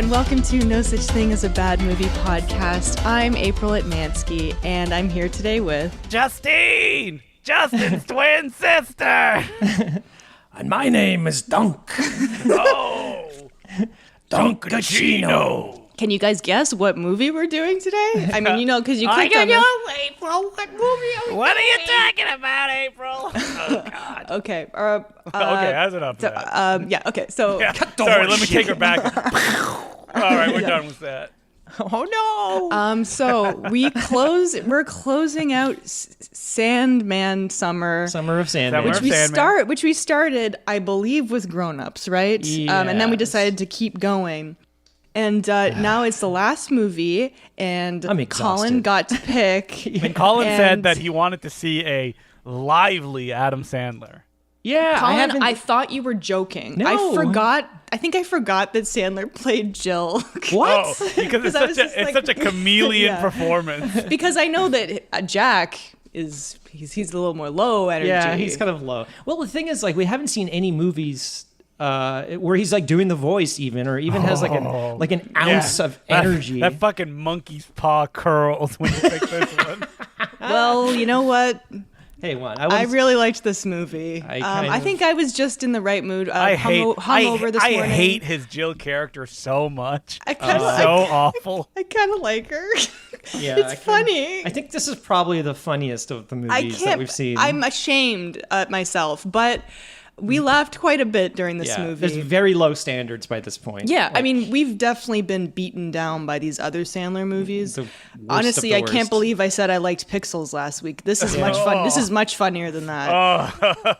and welcome to No Such Thing as a Bad Movie podcast. I'm April Atmansky, and I'm here today with... Justine! Justin's twin sister! And my name is Dunk. Oh! Dunkachino! Can you guys guess what movie we're doing today? I mean, because you clicked on this. April, what movie What are you talking about, April? Oh, God. Okay. Okay, how's it up to that? Yeah, okay, so... Yeah. Sorry, let me take her back. All right, we're done with that. Oh, no. So we're closing out Sandman Summer. Summer of Sandman. Which we started, I believe, with grown-ups, right? And then we decided to keep going. And now it's the last movie, and Colin got to pick. And Colin said that he wanted to see a lively Adam Sandler. Yeah, Colin, I thought you were joking. No. I think I forgot that Sandler played Jill. What? Oh, because it's such a chameleon performance. Because I know that Jack is he's a little more low energy. Yeah, he's kind of low. Well, the thing is, we haven't seen any movies where he's doing the voice or even has an ounce of energy. That fucking monkey's paw curls when you pick this one. Well, you know what? Hey, I really liked this movie. I think I was just in the right mood. I hate his Jill character so much. Awful. I kind of like her. Yeah, it's funny. I think this is probably the funniest of the movies that we've seen. I'm ashamed at myself, but we laughed quite a bit during this movie. There's very low standards by this point. Yeah, I mean, we've definitely been beaten down by these other Sandler movies. Honestly, I can't believe I said I liked Pixels last week. This is much fun. This is much funnier than that.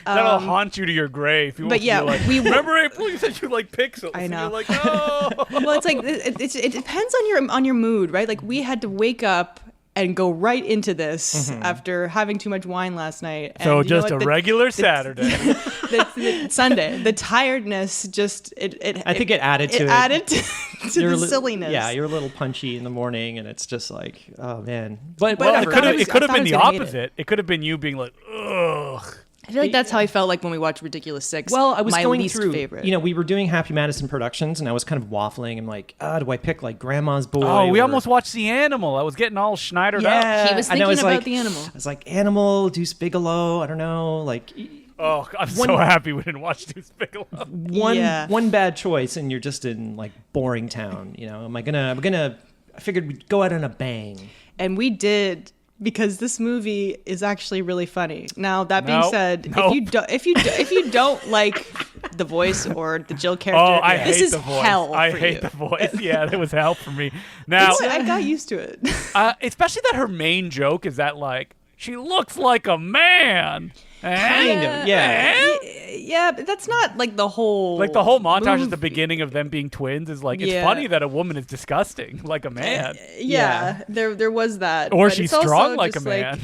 That'll haunt you to your grave. But yeah, remember April? You said you like Pixels. I know. And you're like, oh. Well, it's it depends on your mood, right? Like we had to wake up and go right into this after having too much wine last night. And so just a regular Saturday. the Sunday. The tiredness just I think it added to it. Added to the silliness. Yeah, you're a little punchy in the morning, and it's just like, oh man. But it could have been the opposite. It could have been you being like, ugh. I feel like that's how I felt like when we watched Ridiculous Six. Well, I was going least through, favorite. we were doing Happy Madison Productions, and I was kind of waffling. I'm like, do I pick Grandma's Boy? Oh, we almost watched The Animal. I was getting all Schneidered up. He was thinking about The Animal. I was like, Animal, Deuce Bigalow, I don't know, Oh, I'm so happy we didn't watch Deuce Bigalow. One bad choice, and you're just in boring town. I figured we'd go out on a bang. And we did. Because this movie is actually really funny. Now that being said, if you don't like the voice or the Jill character, this is hell. I hate the voice. Yeah, that was hell for me. Now I got used to it. Especially that her main joke is that she looks like a man. Kind of, yeah. Yeah, but that's not the whole... the whole montage at the beginning of them being twins is it's funny that a woman is disgusting like a man. There was that. Or she's strong like a man.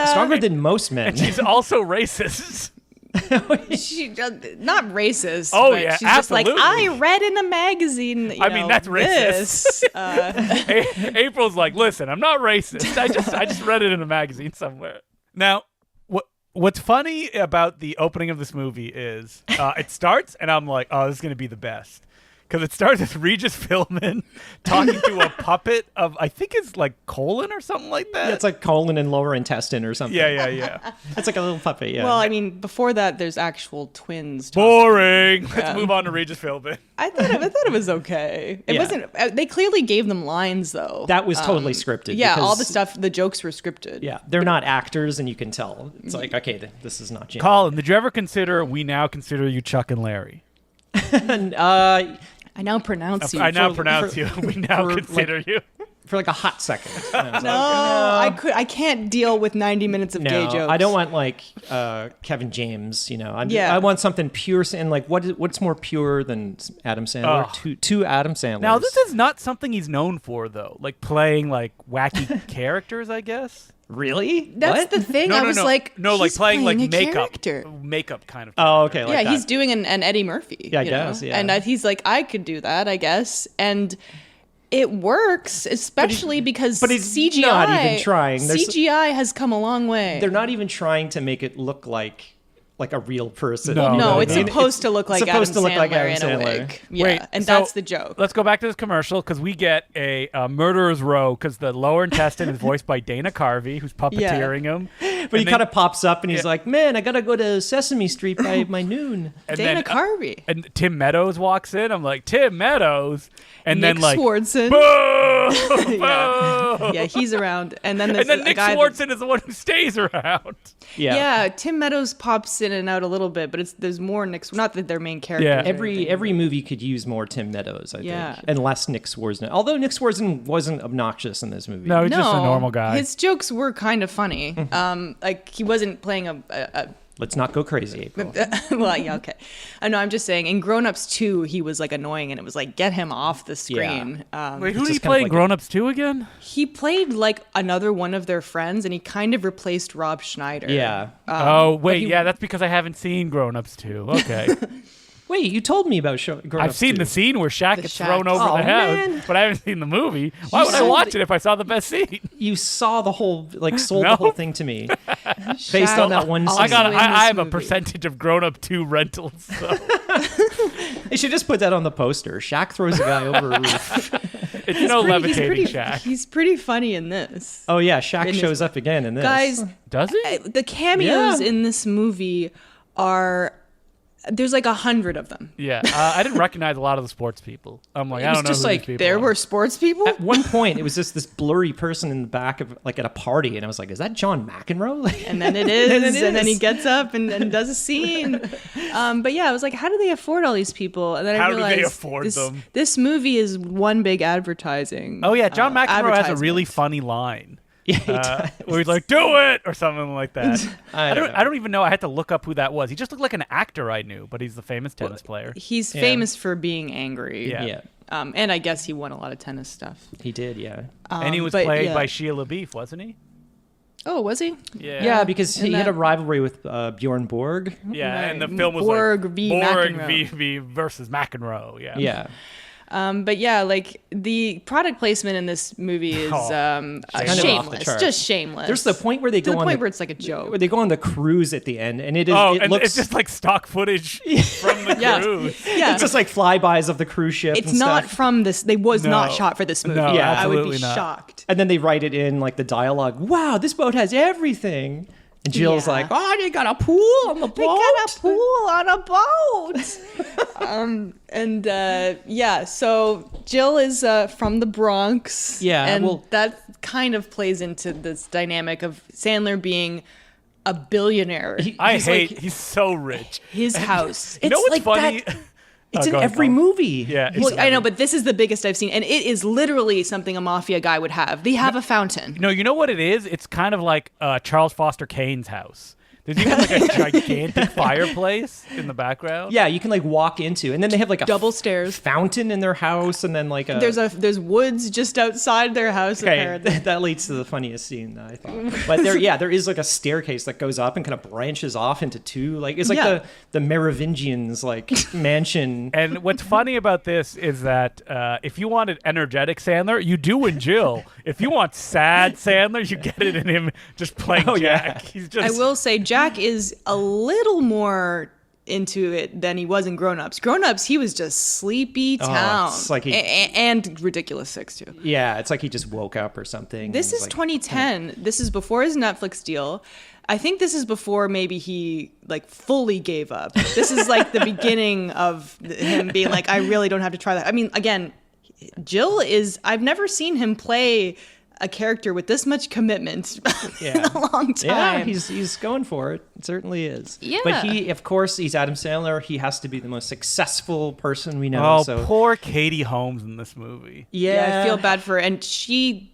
Stronger than most men. And she's also racist. She not racist. Oh but yeah, she's absolutely. Just I read in a magazine. I mean that's racist. April's like, listen, I'm not racist. I just read it in a magazine somewhere. Now, what's funny about the opening of this movie is it starts and I'm like, oh, this is gonna be the best. Because it starts with Regis Philbin talking to a puppet of, I think it's colon or something like that. Yeah, it's colon and lower intestine or something. Yeah. It's a little puppet, yeah. Well, I mean, before that, there's actual twins. Boring. Let's move on to Regis Philbin. I thought it was okay. It wasn't. They clearly gave them lines, though. That was totally scripted. Yeah, all the jokes were scripted. Yeah, they're not actors, and you can tell. It's okay, this is not Jim. Colin, did you ever consider we now consider you Chuck and Larry? I now pronounce you. We now consider you. For a hot second. I can't deal with 90 minutes of gay jokes. I don't want Kevin James, I want something pure, and what's more pure than Adam Sandler? Two Adam Sandlers. Now this is not something he's known for though, playing wacky characters, I guess. Really? That's the thing. I was playing makeup, character. Makeup kind of. Oh, okay. Yeah, he's doing an Eddie Murphy. Yeah, I guess. Yeah, and he's I could do that, I guess, and it works, especially because he's CGI. Not even trying. CGI has come a long way. They're not even trying to make it look like like a real person. No, it's supposed to look like Adam Sandler in a wig. Yeah, Wait, and so that's the joke. Let's go back to this commercial because we get a murderer's row because the lower intestine is voiced by Dana Carvey, who's puppeteering him. But he kind of pops up and he's like, "Man, I gotta go to Sesame Street by noon." And Dana Carvey. And Tim Meadows walks in. I'm like, Tim Meadows, and Nick then like, Swardson. boo, boo. Yeah, he's around, and then there's Nick Swardson is the one who stays around. Yeah, Tim Meadows pops in and out a little bit, but there's more Nick. Not that they're main characters. Yeah. Every movie could use more Tim Meadows, I think, and less Nick Swardson. Although Nick Swardson wasn't obnoxious in this movie. No, he's just a normal guy. His jokes were kind of funny. Like he wasn't playing a Let's not go crazy, April. well, yeah, okay. I know. I'm just saying. In Grown Ups 2, he was like annoying, and it was like get him off the screen. Wait, who did he play in Grown Ups 2 again? He played like another one of their friends, and he kind of replaced Rob Schneider. Yeah. That's because I haven't seen Grown Ups 2. Okay. Wait, you told me about Grown Ups 2. I've seen the scene where Shaq gets thrown over the house, but I haven't seen the movie. Why would I watch it if I saw the best scene? You saw the whole, sold the whole thing to me based on that one scene. I have a percentage of Grown Up 2 rentals. So. They should just put that on the poster. Shaq throws a guy over a roof. It's levitating Shaq. He's pretty funny in this. Oh, yeah. Shaq shows up again in this. Guys. Does he? The cameos in this movie are... There's like 100 of them. Yeah, I didn't recognize a lot of the sports people. I'm like, I don't know who these people there are. were sports people? At one point, it was just this blurry person in the back of, at a party, and I was like, is that John McEnroe? And then it is, and then he gets up and does a scene. But yeah, I was like, how do they afford all these people? And then I realized, how do they afford them? This movie is one big advertising. Oh yeah, John McEnroe has a really funny line. Yeah, where he's like, "Do it," or something like that. I don't even know. I had to look up who that was. He just looked like an actor I knew, but he's the famous tennis player. He's famous for being angry. Yeah. And I guess he won a lot of tennis stuff. He did, yeah. And he was played by Shia LaBeouf, wasn't he? Oh, was he? Yeah. Yeah, because he had a rivalry with Bjorn Borg. Yeah, and the film was Borg like v. Borg McEnroe. v. versus McEnroe. Yeah. Yeah. But yeah, like the product placement in this movie is shameless, just shameless. There's the point where they go to the on point where it's like a joke. Where they go on the cruise at the end, and it looks it's just like stock footage from the cruise. Yeah, it's just like flybys of the cruise ship. It's not stuff. from this. They was not shot for this movie. No, yeah, I would be not. shocked. And then they write it in like the dialogue. Wow, this boat has everything. And Jill's like, oh, they got a pool on the boat. They got a pool on a boat. So Jill is from the Bronx. Yeah. And that kind of plays into this dynamic of Sandler being a billionaire. He's so rich. His house. You know what's funny? It's in every movie. Yeah. Well, I know, but this is the biggest I've seen. And it is literally something a mafia guy would have. They have a fountain. No, you know what it is? It's kind of like Charles Foster Kane's house. There's even like a gigantic fireplace in the background. Yeah, you can like walk into, and then they have like a double stairs fountain in their house, and then like there's woods just outside their house. Okay, apparently. that leads to the funniest scene I thought. But there is like a staircase that goes up and kind of branches off into two. Like it's like the Merovingians like mansion. And what's funny about this is that if you wanted energetic Sandler, you do in Jill. If you want sad Sandler, you get it in him just playing Jack. Yeah. He's just. I will say Jack is a little more into it than he was in Grown Ups. Grown Ups, he was just sleepy town. It's like and Ridiculous Six too. Yeah, it's like he just woke up or something. This is like, 2010. This is before his Netflix deal. I think this is before maybe he like fully gave up. This is like the beginning of him being like, I really don't have to try that. I mean, again, Jill is, I've never seen him play a character with this much commitment in a long time. Yeah, he's going for it. It certainly is. Yeah. But of course, he's Adam Sandler. He has to be the most successful person we know. Oh, poor Katie Holmes in this movie. Yeah, I feel bad for her. And she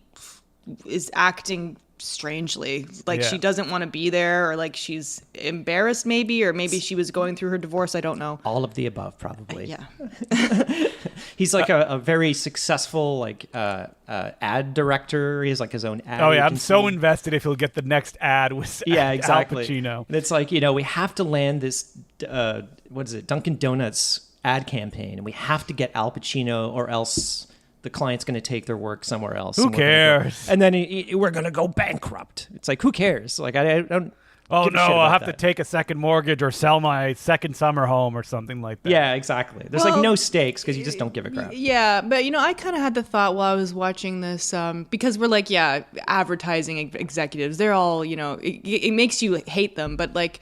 is acting strangely. Like she doesn't want to be there, or like she's embarrassed maybe, or maybe she was going through her divorce. I don't know. All of the above, probably. Yeah. He's like a very successful like ad director. He has like his own ad agency. I'm so invested if he'll get the next ad with exactly. Al Pacino. And it's like, we have to land this what is it, Dunkin' Donuts ad campaign, and we have to get Al Pacino, or else the client's going to take their work somewhere else. Who cares? And then we're going to go bankrupt. It's like, who cares? Like, I don't. Oh, give a no, shit I'll about have to that. take a second mortgage or sell my second summer home or something like that. Yeah, exactly. There's Well, like no stakes because you just don't give a crap. Yeah, but I kind of had the thought while I was watching this, because we're like, advertising executives, they're all, it makes you hate them, but like,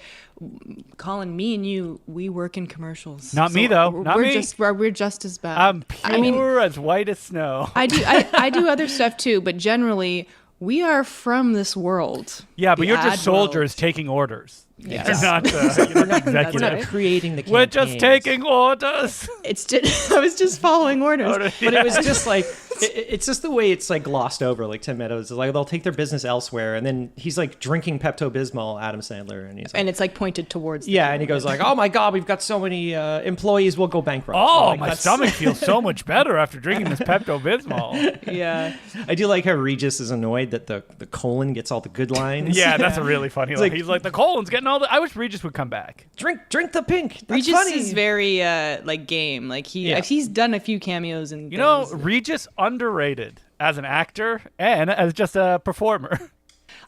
Colin, me and you, we work in commercials. Not me, though. Not we're me. We're just as bad. I'm pure as white as snow. I do other stuff too, but generally, we are from this world. Yeah, but The you're ad just soldiers world. taking orders. Yes. You're not executives. We're not creating the campaigns. We're just taking orders. It's just, I was just following orders. But it was just like it's just the way it's like glossed over. Like Tim Meadows is like they'll take their business elsewhere, and then he's like drinking Pepto-Bismol, Adam Sandler, and he's like, And it's like pointed towards. The and he goes like, "Oh my God, we've got so many employees, we'll go bankrupt." Oh, Like, my that's- stomach feels so much better after drinking this Pepto-Bismol. Yeah. I do like how Regis is annoyed that the colon gets all the good lines. Yeah, that's a really funny line. like- He's like, the colon's getting all the... I wish Regis would come back. drink the pink. That's Regis funny. is very like game. Like he's done a few cameos and You know, Regis underrated as an actor and as just a performer.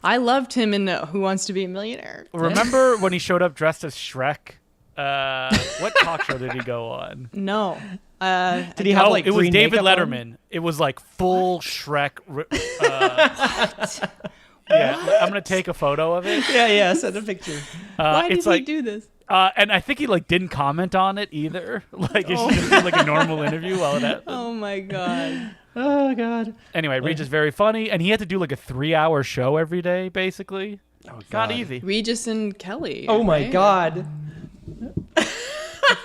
I loved him in Who Wants to Be a Millionaire. Remember when he showed up dressed as Shrek? What talk show did he go on? No. Did he have like it was green David makeup on? Letterman. It was like full Shrek. Yeah, I'm gonna take a photo of it. Yeah, send a picture. Why did it's he like, do this? and I think he like didn't comment on it either. Like it's just like a normal interview while it happened. Oh my god. Oh God. Anyway, Regis very funny, and he had to do like a 3-hour show every day, basically. Oh, Not God. easy. Regis and Kelly. Oh my right? God.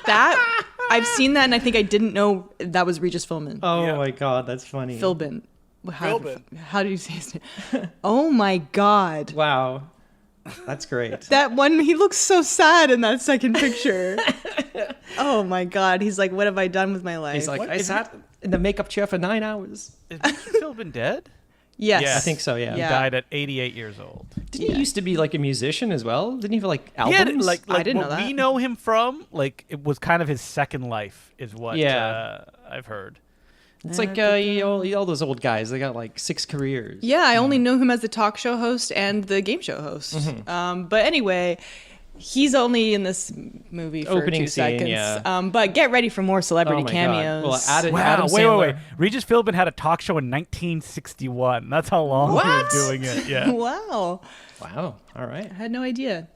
That I've seen that, and I think I didn't know that was Regis Philbin. Oh Yeah. my God, that's funny. Philbin. Philbin. How do you say his name? Oh my god. Wow, that's great. That one, he looks so sad in that second picture. Oh my god. He's like, what have I done with my life? He's like, What I is sat in the makeup chair for 9 hours. Is Regis Philbin dead? yes. Yeah. I think so. Yeah. He Yeah. died at 88 years old. Didn't he used to be like a musician as well? Didn't he have like He had, albums? like I didn't what know that. we know him from, like it was kind of his second life, is what I've heard. It's like all those old guys. They got like 6 careers. Yeah, I only know him as the talk show host and the game show host. But anyway, he's only in this movie for Opening 2 scene, seconds. yeah. But get ready for more celebrity Oh my God. cameos. Well, Adam Wow, wait. Sandler. Regis Philbin had a talk show in 1961. That's how long he was doing it. Yeah. Wow. Wow. All right. I had no idea.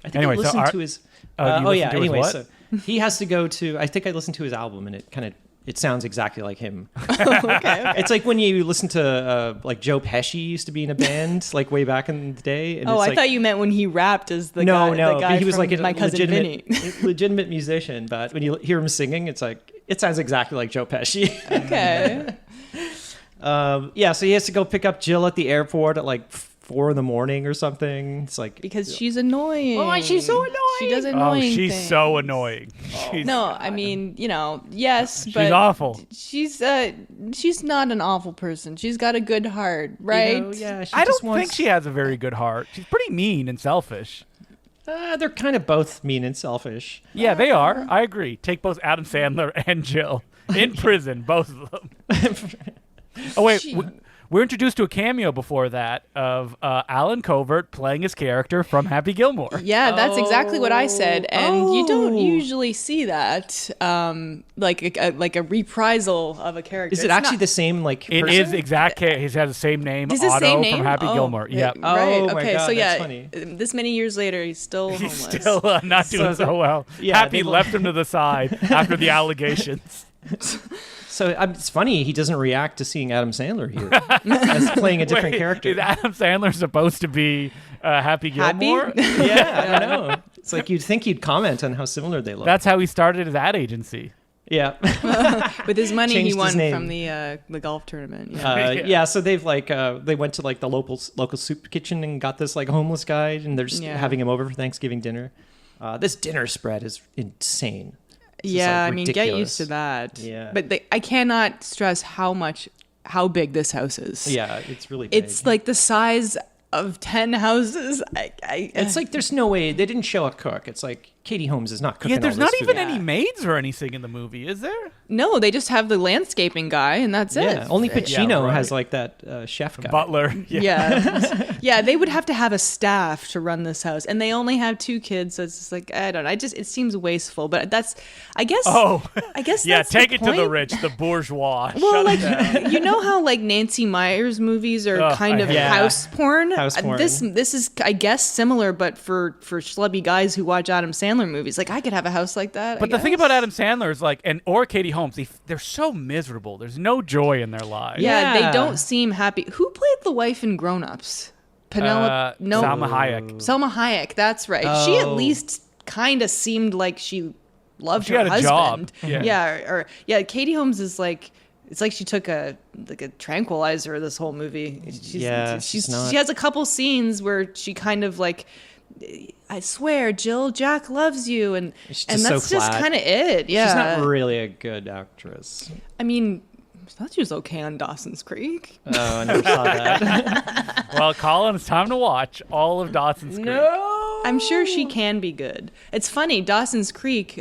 I think Anyway, I so listened our- to his. Oh, you listened yeah. to his Anyway, what? so he has to go to. I think I listened to his album, and it sounds exactly like him. Okay. It's like when you listen to like Joe Pesci used to be in a band like way back in the day. And Oh, it's I like, thought you meant when he rapped as the no, guy he was from like a My Cousin Vinny. legitimate musician. But when you hear him singing, it's like it sounds exactly like Joe Pesci. Okay. Yeah, so he has to go pick up Jill at the airport at like 4 in the morning or something. It's like Because she's annoying. Oh, she's so annoying. She does Oh, annoying she's things. so annoying. She's, No, I mean, yes, but she's awful. She's not an awful person. She's got a good heart, right? You know, yeah, she I just don't wants, think she has a very good heart. She's pretty mean and selfish. They're kind of both mean and selfish. Yeah, they are. I agree. Take both Adam Sandler and Jill in prison, both of them. Oh wait, She- we're introduced to a cameo before that of Alan Covert playing his character from Happy Gilmore. Yeah, that's exactly what I said, and you don't Oh. usually see that, like a reprisal of a character. Is it It's actually not- the same like It person? is exact. He has the same name, Is his Otto same name from Happy Oh, Gilmore. Yeah, Right. Oh my Okay. God, So that's yeah, funny. this many years later, he's still homeless. he's still not doing so well. yeah, Happy they- left him to the side after the allegations. So it's funny he doesn't react to seeing Adam Sandler here as playing a different Wait, character. Is Adam Sandler supposed to be Happy Happy? Gilmore? Yeah, I don't know. It's like you'd think he'd comment on how similar they look. That's how he started his ad agency. yeah. With his money, Changed he his won name. from the golf tournament. Yeah. Yeah, so they've like they went to like the local soup kitchen and got this like homeless guy, and they're just Yeah. having him over for Thanksgiving dinner. This dinner spread is insane. It's just, Yeah, like, I mean, get ridiculous. used to that. Yeah. But I cannot stress how big this house is. Yeah, it's really big. It's like the size of 10 houses. It's like there's no way they didn't show a cook. It's like Katie Holmes is not cooking. Yeah, there's all this not even food. any maids or anything in the movie, is there? No, they just have the landscaping guy, and that's it. Yeah, only Pacino right. has like that chef guy. Butler. Yeah. Yeah, they would have to have a staff to run this house, and they only have 2 kids, so it's just like, I don't know. It seems wasteful, but that's, I guess. I guess. Yeah, that's take the it to the point. rich, the bourgeois. Well, Shut it down. you know how like Nancy Meyers movies are kind of Yeah. house porn. House porn. This is, I guess, similar, but for schlubby guys who watch Adam Sandler movies. Like, I could have a house like that. But the thing about Adam Sandler is like, or Katie Holmes, they're so miserable. There's no joy in their lives. Yeah, Yeah. they don't seem happy. Who played the wife in Grown Ups? Penelope? No, Salma Hayek. Selma Hayek. That's right. She at Oh. least kind of seemed like she loved She her had a husband. job. Yeah. Katie Holmes is like. It's like she took a tranquilizer this whole movie. She's not. She has a couple scenes where she kind of like, I swear, Jill, Jack loves you, and She's and just that's so just flat. kind of it. Yeah, She's not really a good actress. I mean, I thought she was okay on Dawson's Creek. Oh, I never saw that. Well, Colin, it's time to watch all of Dawson's Creek. I'm sure she can be good. It's funny, Dawson's Creek.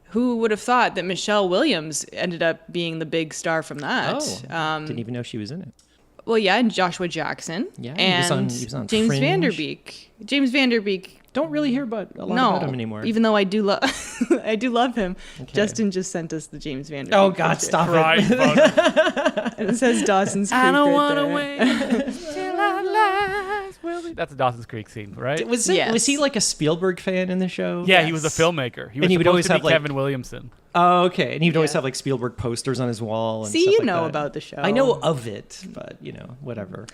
Who would have thought that Michelle Williams ended up being the big star from that? Didn't even know she was in it. Well, yeah, and Joshua Jackson. Yeah, and he was on James Fringe. Vanderbeek. James Vanderbeek. Don't really hear a lot about him anymore. Even though I do love, I do love him. Justin just sent us the James Vanderbeek. Oh God, picture. stop Right, it! but And it says Dawson's Creek. I don't right want to there. wait till our lives will be. That's a Dawson's Creek scene, right? Was Yes. he like a Spielberg fan in the show? Yeah, he was a Yes. filmmaker. He was And he would supposed always to be have, like- Kevin Williamson. Oh, okay. And he'd always Yeah. have like Spielberg posters on his wall. And See, stuff you like know that. about the show. I know of it, but whatever.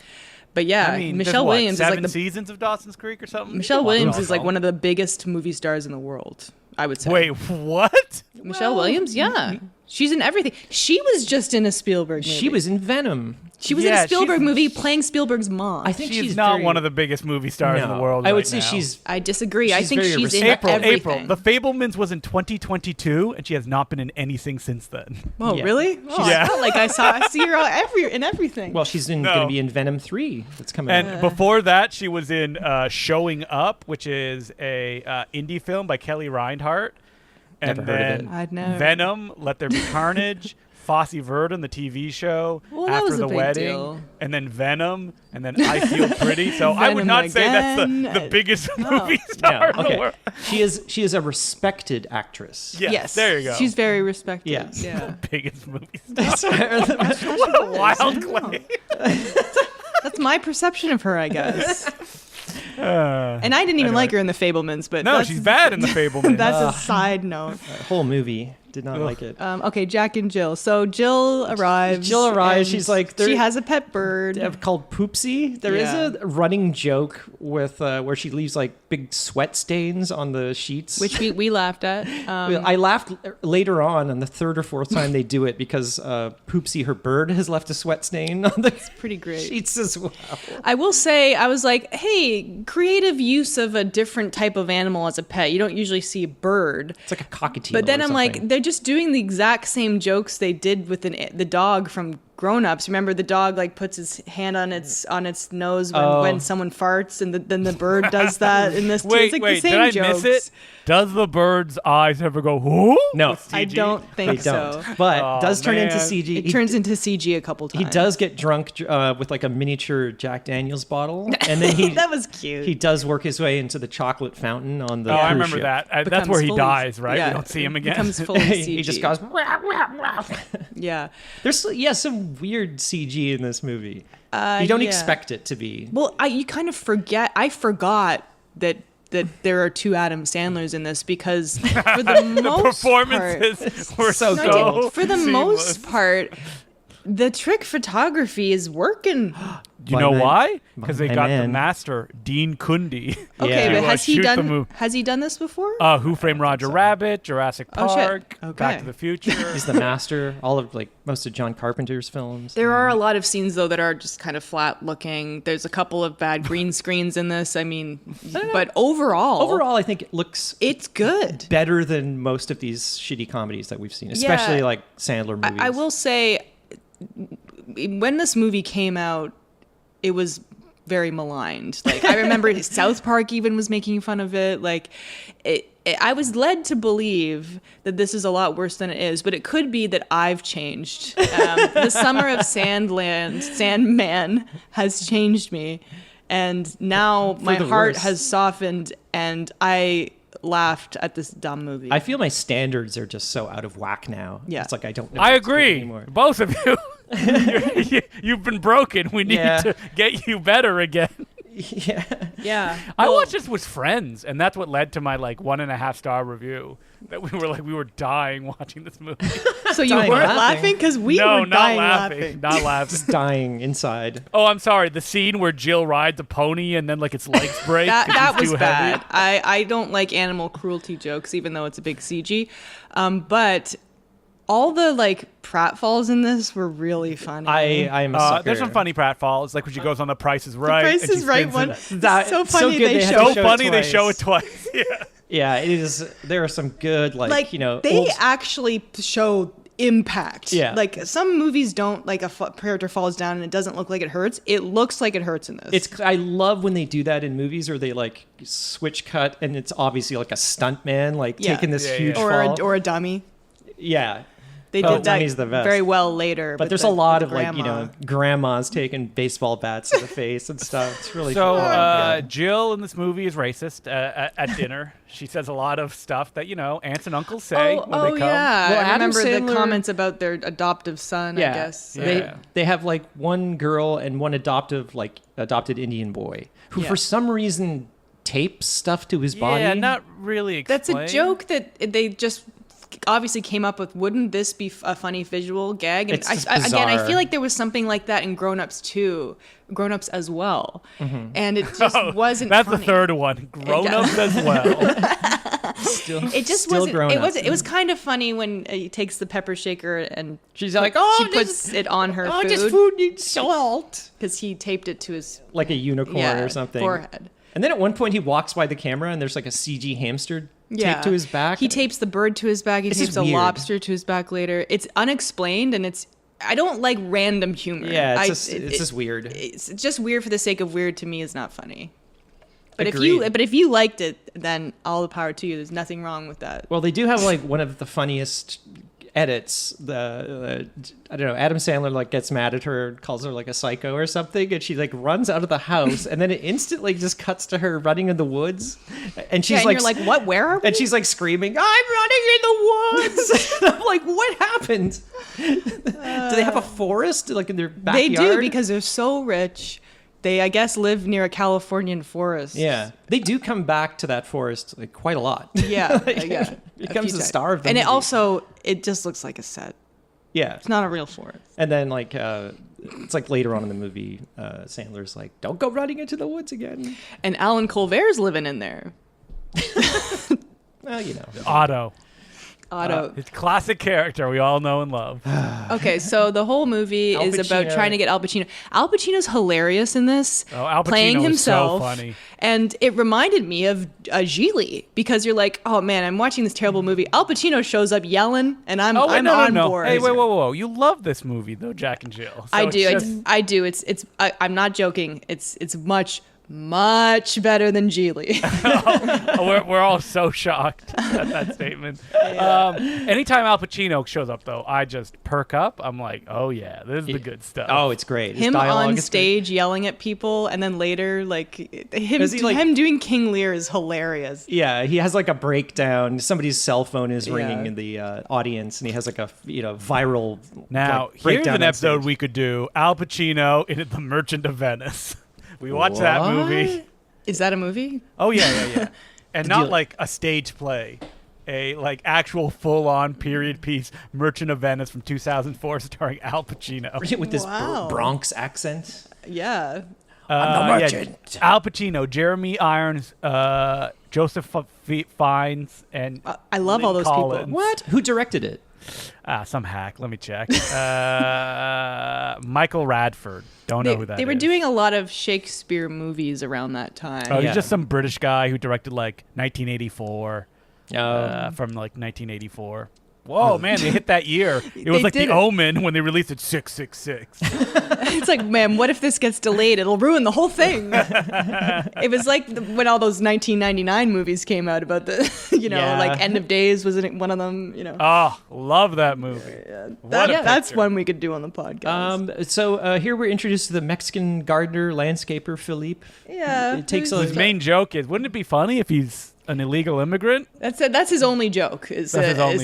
But yeah, I mean, Michelle there's what, Williams is 7 like the seasons of Dawson's Creek or something. Michelle You can watch Williams it is like all. one of the biggest movie stars in the world. I would say. Wait, what? Michelle Williams, yeah, she's in everything. She was just in a Spielberg movie. She was in Venom. She was in Yeah, a Spielberg she's- movie playing Spielberg's mom. I think She's she's not very- one of the biggest movie stars in the No. world. I would right say now. she's. I disagree. I She's think very she's in respectable. everything. April. The Fablemans was in 2022, and she has not been in anything since then. Oh, Yeah. really? Oh, Yeah. I felt like I see her in everything. Well, she's going No. to be in Venom 3. That's coming And out. before that, she was in Showing Up, which is a indie film by Kelly Reinhardt. And Never heard of then it. I'd never. Venom, Let There Be Carnage, Fosse Verdon, the TV show, Well, that After was a the big Wedding, deal. and then Venom, and then I Feel Pretty. So I would Venom not say that's again. the biggest movie star in the okay. world. She is a respected actress. Yes, there you go. She's very respected. Yes. Yeah. biggest movie star. What a wild claim. That's my perception of her, I guess. And I didn't even like her in The Fablemans, but No, that's, she's bad in The Fablemans. that's a side note. Whole movie. Did not like it. Okay, Jack and Jill. So Jill arrives. Jill arrives, and she's like, she there- has a pet bird. Called Poopsie. There is Yeah. a running joke with where she leaves like big sweat stains on the sheets. Which we laughed at. I laughed later on the third or fourth time they do it because Poopsie, her bird, has left a sweat stain on the Pretty great. sheets as well. I will say, I was like, hey, creative use of a different type of animal as a pet. You don't usually see a bird. It's like a cockatiel. But then or I'm like, something. they're just doing the exact same jokes they did with the dog from Grown Ups. Remember, the dog like puts his hand on its nose when someone farts, and then the bird does that in this too. Wait, It's like wait, the same did I jokes. miss it? Does the bird's eyes ever go, whoo? No. With I CG? don't they think don't. so. But Oh, does turn into man. CG. It turns into CG a couple times. He does get drunk with like a miniature Jack Daniels bottle, and then he That was cute. he does work his way into the chocolate fountain on the. Oh, I cruise remember ship. that. That's Becomes where he fully- dies, right? yeah, We don't see him again. Becomes fully CG. he just goes. Yeah. There's some weird CG in this movie. You don't yeah. expect it to be. Well, you kind of forget. I forgot that there are 2 Adam Sandlers in this because for the most Performances were so part, no, I did- for the seamless. most part, the trick photography is working. Do you know My man. why? Because they My got the man. master, Dean Kundi. Okay, Yeah. but has he Shoot the done? move. Has he done this before? Who Framed Roger Rabbit, Jurassic Oh, shit. Park, Okay. Back to the Future. He's the master. All of like most of John Carpenter's films. There are a lot of scenes though that are just kind of flat looking. There's a couple of bad green screens in this. I mean, but overall, I think it looks it's good. better than most of these shitty comedies that we've seen, especially like Sandler movies. I will say, when this movie came out, it was very maligned. Like I remember South Park even was making fun of it. Like I was led to believe that this is a lot worse than it is, but it could be that I've changed. The Summer of Sandman has changed me, and now my heart has softened, and I laughed at this dumb movie. I feel my standards are just so out of whack now. Yeah. It's like I don't know. I what to do agree. anymore. Both of you. You've been broken. We need to get you better again. Yeah. I watched this with friends, and that's what led to my 1.5-star review. That we were dying watching this movie. So you weren't laughing? Because we were dying laughing. Not laughing. Just dying inside. Oh, I'm sorry. The scene where Jill rides a pony and then its legs break. that was too bad. Heavy. I don't like animal cruelty jokes, even though it's a big CG. But all the pratfalls in this were really funny. I am a sucker. There's some funny pratfalls, like when she goes on The Price is Right. The Price is Right one. That's so funny. They show it twice. Yeah. Yeah, it is. There are some good they actually show impact. Yeah. Some movies don't, a character falls down and it doesn't look like it hurts. It looks like it hurts in this. I love when they do that in movies, or they switch cut and it's obviously a stunt man taking this huge fall. Or a dummy. Yeah. They did that very well later. But there's a lot of grandmas taking baseball bats to the face and stuff. It's really fun. Jill in this movie is racist at dinner. She says a lot of stuff that aunts and uncles say when they come. Yeah. Well, I remember Sandler, the comments about their adoptive son. Yeah, I guess they have one girl and one adopted Indian boy who for some reason tapes stuff to his body. Yeah, not really explained. That's a joke that they just obviously came up with. Wouldn't this be a funny visual gag? And I feel like there was something like that in Grown Ups too, Grown Ups as well, and it just wasn't. That's funny. The third one, Grown Ups as well. It just wasn't. It was kind of funny when he takes the pepper shaker and she's she puts it on her food. This food needs salt because he taped it to his like a unicorn or something forehead. And then at one point he walks by the camera and there's a CG hamster taped to his back. He tapes the bird to his back. He tapes a lobster to his back later. It's unexplained, and I don't like random humor. Yeah, it's just weird. It's just weird for the sake of weird. To me, is not funny. But Agreed. if you liked it, then all the power to you. There's nothing wrong with that. Well, they do have one of the funniest edits. I don't know. Adam Sandler gets mad at her, calls her a psycho or something, and she runs out of the house, and then it instantly just cuts to her running in the woods, and she's and you're like, what? Where are we? And she's screaming, "I'm running in the woods!" And I'm like, what happened? Do they have a forest in their backyard? They do, because they're so rich. They, I guess, live near a Californian forest. Yeah, they do come back to that forest quite a lot. Yeah, it becomes the star of the movie. And it just looks like a set. Yeah, it's not a real forest. And then it's later on in the movie, Sandler's "Don't go running into the woods again." And Alan Colbert's living in there. Well, Otto. It's classic character we all know and love. Okay, so the whole movie is about trying to get Al Pacino. Al Pacino's hilarious in this, Al Pacino playing himself. Is so funny. And it reminded me of Gigli, because you're like, oh man, I'm watching this terrible movie. Al Pacino shows up yelling, and I'm on board. Hey, whoa! You love this movie though, Jack and Jill. So I do. I do. I'm not joking. It's much better than Gigli. We're all so shocked at that statement. Anytime Al Pacino shows up, though, I just perk up. I'm like, oh yeah, this is the good stuff. Oh, it's great. Him on stage yelling at people, and then later, him doing King Lear is hilarious. Yeah, he has a breakdown. Somebody's cell phone is ringing in the audience, and he has a viral. Now, here's an episode we could do: Al Pacino in The Merchant of Venice. We watched that movie. Is that a movie? Oh yeah. And not a stage play, a actual full-on period piece, Merchant of Venice from 2004, starring Al Pacino with this Bronx accent. Yeah. I'm the merchant. Yeah. Al Pacino, Jeremy Irons, Joseph Fiennes, and I love all those Collins. people. What? Who directed it? Some hack. Let me check. Michael Radford. Don't know who that is. They were doing a lot of Shakespeare movies around that time. Oh, he's just some British guy who directed 1984. From 1984. Whoa, man, they hit that year. It was like The did it. Omen when they released it 666. It's like, man, what if this gets delayed? It'll ruin the whole thing. It was like when all those 1999 movies came out about the, like End of Days, wasn't one of them? Oh, love that movie. That's one we could do on the podcast. So here we're introduced to the Mexican gardener, landscaper, Philippe. Yeah. It takes His main joke is, wouldn't it be funny if he's an illegal immigrant? That's his only joke, is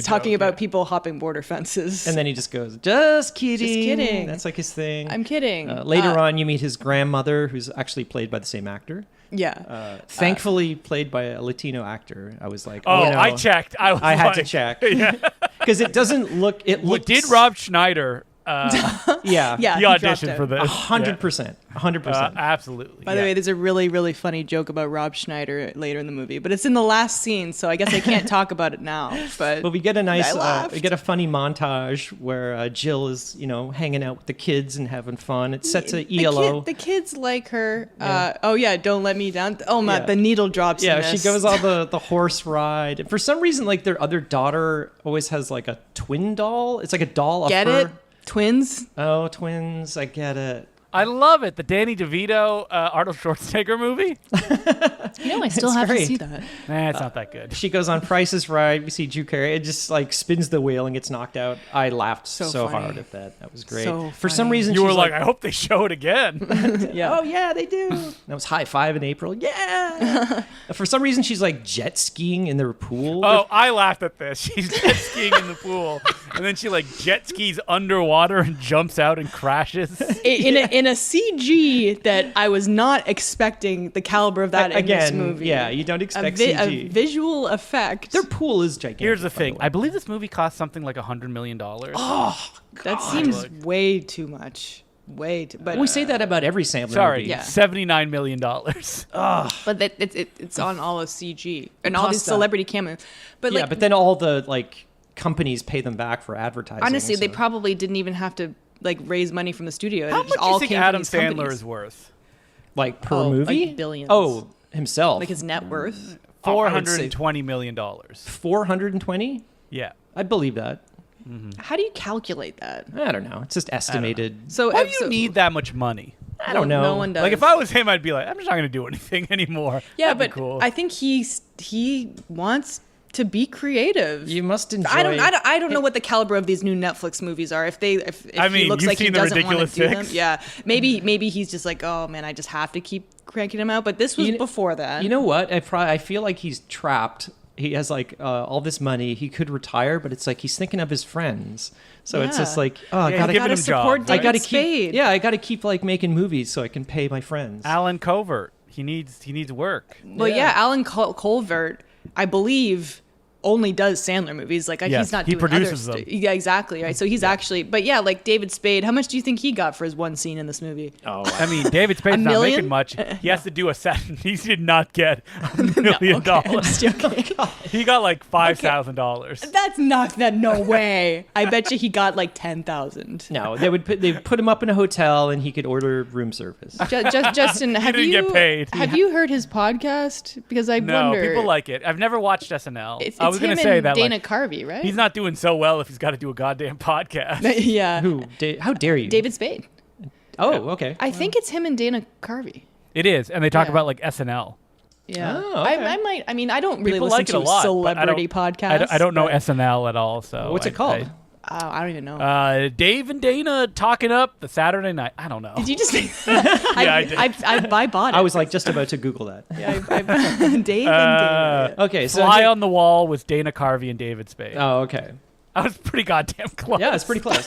talking about people hopping border fences. And then he just goes, just kidding. Just kidding. That's like his thing. I'm kidding. Later on, you meet his grandmother, who's actually played by the same actor. Yeah. Thankfully played by a Latino actor. I was like, oh, no. I checked. I had to check. Because it doesn't look... It looks... Did Rob Schneider... yeah. He auditioned for this. 100%. 100%. Absolutely. By the way, there's a really, really funny joke about Rob Schneider later in the movie, but it's in the last scene, so I guess I can't talk about it now. But we get a nice, we get a funny montage where Jill is, hanging out with the kids and having fun. It sets a ELO. The kids like her. Don't let me down. Oh my, the needle drops. Yeah, in she this. goes on the horse ride. And for some reason, like their other daughter always has like a twin doll. It's like a doll of Get her. it? Twins? Oh, twins. I get it. I love it. The Danny DeVito Arnold Schwarzenegger movie. I still have to see that. It's not that good. She goes on Price's Ride. We see Drew Carey. It just like spins the wheel and gets knocked out. I laughed so hard at that. That was great. So For some reason, you were she's like, I hope they show it again. Yeah. Oh yeah, they do. That was high five in April. Yeah. For some reason, she's like jet skiing in their pool. Oh, I laughed at this. She's jet skiing in the pool, and then she like jet skis underwater and jumps out and crashes. In a CG that I was not expecting the caliber of that in this movie. Yeah, you don't expect a CG. visual effect. Their pool is gigantic. Here's the thing. by I believe this movie cost something like $100 million. Oh, that seems way too much. But we say that about every Sandler Sorry, movie. Yeah. $79 million. But it's on all of CG and all these celebrity cameos. But But then all the like companies pay them back for advertising. honestly, they so- probably didn't even have to like raise money from the studio. How It much just do you all think came Adam from these Sandler companies. is worth? like per Oh, movie, like billions. Oh, himself, Like his net worth. $420 million. 420. Yeah. I believe that. How do you calculate that? I don't know. It's just estimated. So Why do you need that much money? I don't know. No one does. Like if I was him, I'd be like, I'm just not going to do anything anymore. Yeah, That'd be but cool. I think he wants to be creative. You must enjoy. I don't know what the caliber of these new Netflix movies are. If he looks you've like he seen The doesn't want Ridiculous to do them, Six? yeah, maybe he's just like, oh man, I just have to keep cranking them out. But this was before that. You know what? I feel like he's trapped. He has like all this money. He could retire, but it's like he's thinking of his friends. So it's just like, I Yeah, gotta giving gotta him support jobs, David right? I gotta Spade. keep. Yeah, I gotta keep like making movies so I can pay my friends. Alan Covert. He needs work. Well, yeah, Alan Colvert, I believe, only does Sandler movies. Like Yes, he's not he doing produces other them. Yeah, exactly. Right. So he's actually, but yeah, like David Spade. How much do you think he got for his one scene in this movie? Oh, I mean, David Spade's not million? making much. He has to do a set. He did not get $1 million. I'm just joking. He got like $5,000. That's not that. No way. I bet you he got like 10,000. no, they'd put him up in a hotel and he could order room service. Justin, have didn't you get paid. Have you heard his podcast? Because I No, wonder. people like it. I've never watched SNL. It's I was him going to say and that Dana like, Carvey, right? he's not doing so well if he's got to do a goddamn podcast. Yeah. Who? How dare you? David Spade. Oh, okay. I think it's him and Dana Carvey. It is, and they talk Yeah. about like SNL. Yeah. Oh, okay. I might. I mean, I don't really People listen like it to a lot. but celebrity podcasts. I don't know but- SNL at all. So What's it called? I don't even know. Dave and Dana talking up the Saturday night. I don't know. Did you just? I did. I bought it. I was like just about to Google that. Dave and Dana. Okay, so Fly on the Wall with Dana Carvey and David Spade. Oh, okay. I was pretty goddamn close. Yeah, it's pretty close.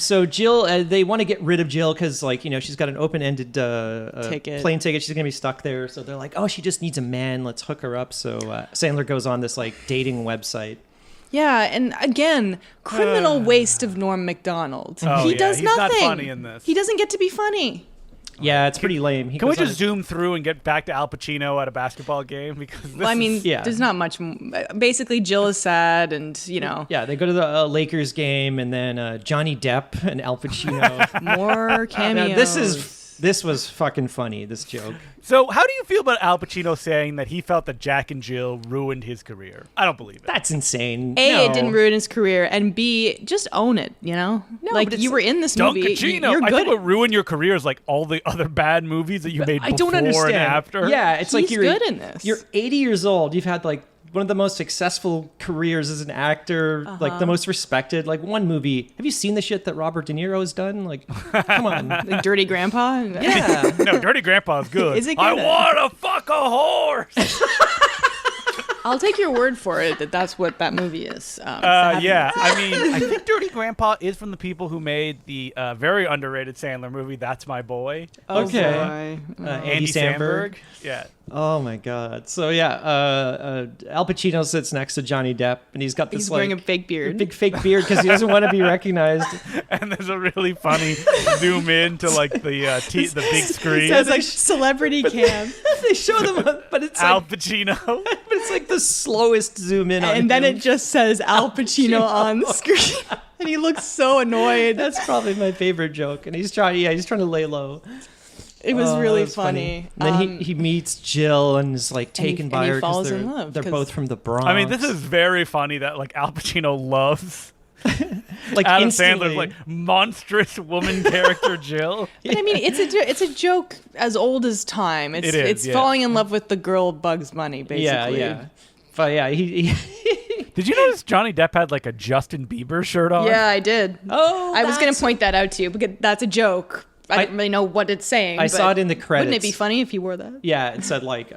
So Jill, they want to get rid of Jill because, like, she's got an open-ended Ticket. plane ticket. She's gonna be stuck there. So they're like, oh, she just needs a man. Let's hook her up. So Sandler goes on this like dating website. Yeah, and again, criminal waste of Norm Macdonald. Oh, He yeah, does he's not nothing. funny in this. He doesn't get to be funny. Yeah, it's pretty lame. He Can we goes on just zoom through and get back to Al Pacino at a basketball game? Because this Well, I mean, yeah. there's not much. Basically, Jill is sad, and Yeah, they go to the Lakers game, and then Johnny Depp and Al Pacino. more cameos. Now, this is This was fucking funny, this joke. So how do you feel about Al Pacino saying that he felt that Jack and Jill ruined his career? I don't believe it. That's insane. A, it didn't ruin his career, and B, just own it, you know? No, like, but you were in this movie. Dunkachino. You're I good think what ruined your career is like all the other bad movies that you made I before don't understand. and after. Yeah, it's like He's good in this. You're 80 years old. You've had like one of the most successful careers as an actor, like the most respected. Like one movie. Have you seen the shit that Robert De Niro has done? Like, come on. Like Dirty Grandpa? Yeah. No, Dirty Grandpa is good. Is it good? I want to fuck a horse. I'll take your word for it that that's what that movie is. Yeah, I mean, I think Dirty Grandpa is from the people who made the very underrated Sandler movie, That's My Boy. Okay. Boy. Andy Samberg. Yeah. Oh my God. So yeah, Al Pacino sits next to Johnny Depp, and he's got this He's wearing a fake beard. big fake beard because he doesn't want to be recognized. And there's a really funny zoom in to like the big screen. It says like celebrity cam. They show them, but it's Al like, Pacino. but it's like the slowest zoom in on And then him. it just says Al Pacino on the screen. And he looks so annoyed. That's probably my favorite joke, and he's trying to lay low. It was Oh, really that was funny. And then he meets Jill and is like taken by and he her falls because in love, they're 'cause- both from the Bronx. I mean, this is very funny that like Al Pacino loves like Adam instantly. Sandler's like monstrous woman character Jill. But I mean, it's a joke as old as time. It's It is, it's yeah. falling in love with the girl Bugs Bunny, basically. Yeah. But yeah, he Did you notice Johnny Depp had like a Justin Bieber shirt on? Yeah, I did. Oh, I was going to point that out to you because that's a joke. I don't really know what it's saying. I but saw it in the credits. Wouldn't it be funny if you wore that? Yeah, it said like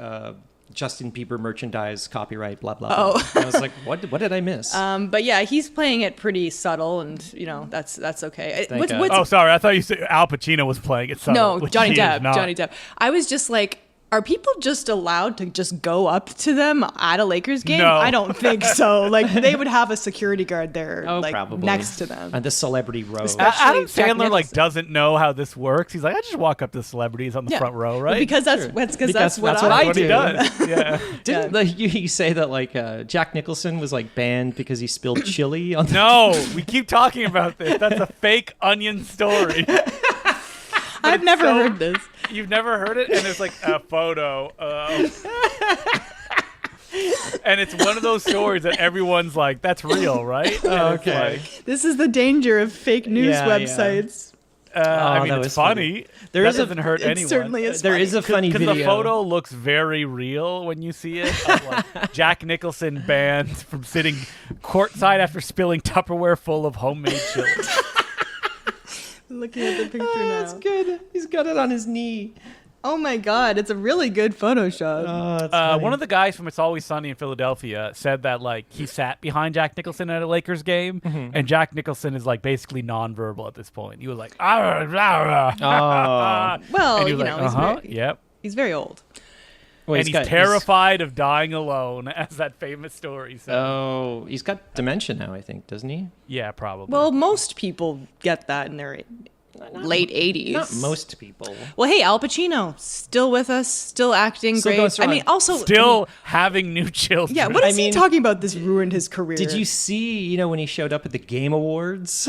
Justin Bieber merchandise, copyright, blah blah. Oh. blah. And I was like, what did I miss? But yeah, he's playing it pretty subtle, and you know that's okay. Thank God. Oh, sorry. I thought you said Al Pacino was playing it. no, which Johnny he is Depp. not. Johnny Depp. I was just like, are people just allowed to just go up to them at a Lakers game? No. I don't think so. Like they would have a security guard there, like probably next to them. on the celebrity row. Especially Adam Jack Sandler like Nicholson. doesn't know how this works. He's like, I just walk up to celebrities on the front row, right? Because that's Sure. that's Because what that's what I I what do. he does. Yeah. Didn't like, you say that like Jack Nicholson was like banned because he spilled chili on the No, we keep talking about this. That's a fake Onion story. I've never heard this. You've never heard it? And there's like a photo of... And it's one of those stories that everyone's like, that's real, right? Oh, And it's okay. like, This is the danger of fake news Yeah, websites. I mean, that it's was funny. funny. There That is a- doesn't hurt It anyone. certainly is. There is a funny Because video. the photo looks very real when you see it. Of like Jack Nicholson banned from sitting courtside after spilling Tupperware full of homemade chili. Looking at the picture Oh, now. that's good. He's got it on his knee. Oh my god, it's a really good Photoshop. Oh, that's funny. One of the guys from It's Always Sunny in Philadelphia said that like he sat behind Jack Nicholson at a Lakers game, and Jack Nicholson is like basically nonverbal at this point. He was like, Well, and he was you like, know, yep. he's very old. Wait, And he's terrified of dying alone, as that famous story said. Oh, he's got dementia now, I think, doesn't he? Yeah, probably. Well, most people get that in their late 80s. Not most people. Well, hey, Al Pacino, still with us, still acting Still great. going strong. I mean, also... still having new children. Yeah, what is I mean- he talking about? This ruined his career. Did you see, when he showed up at the Game Awards?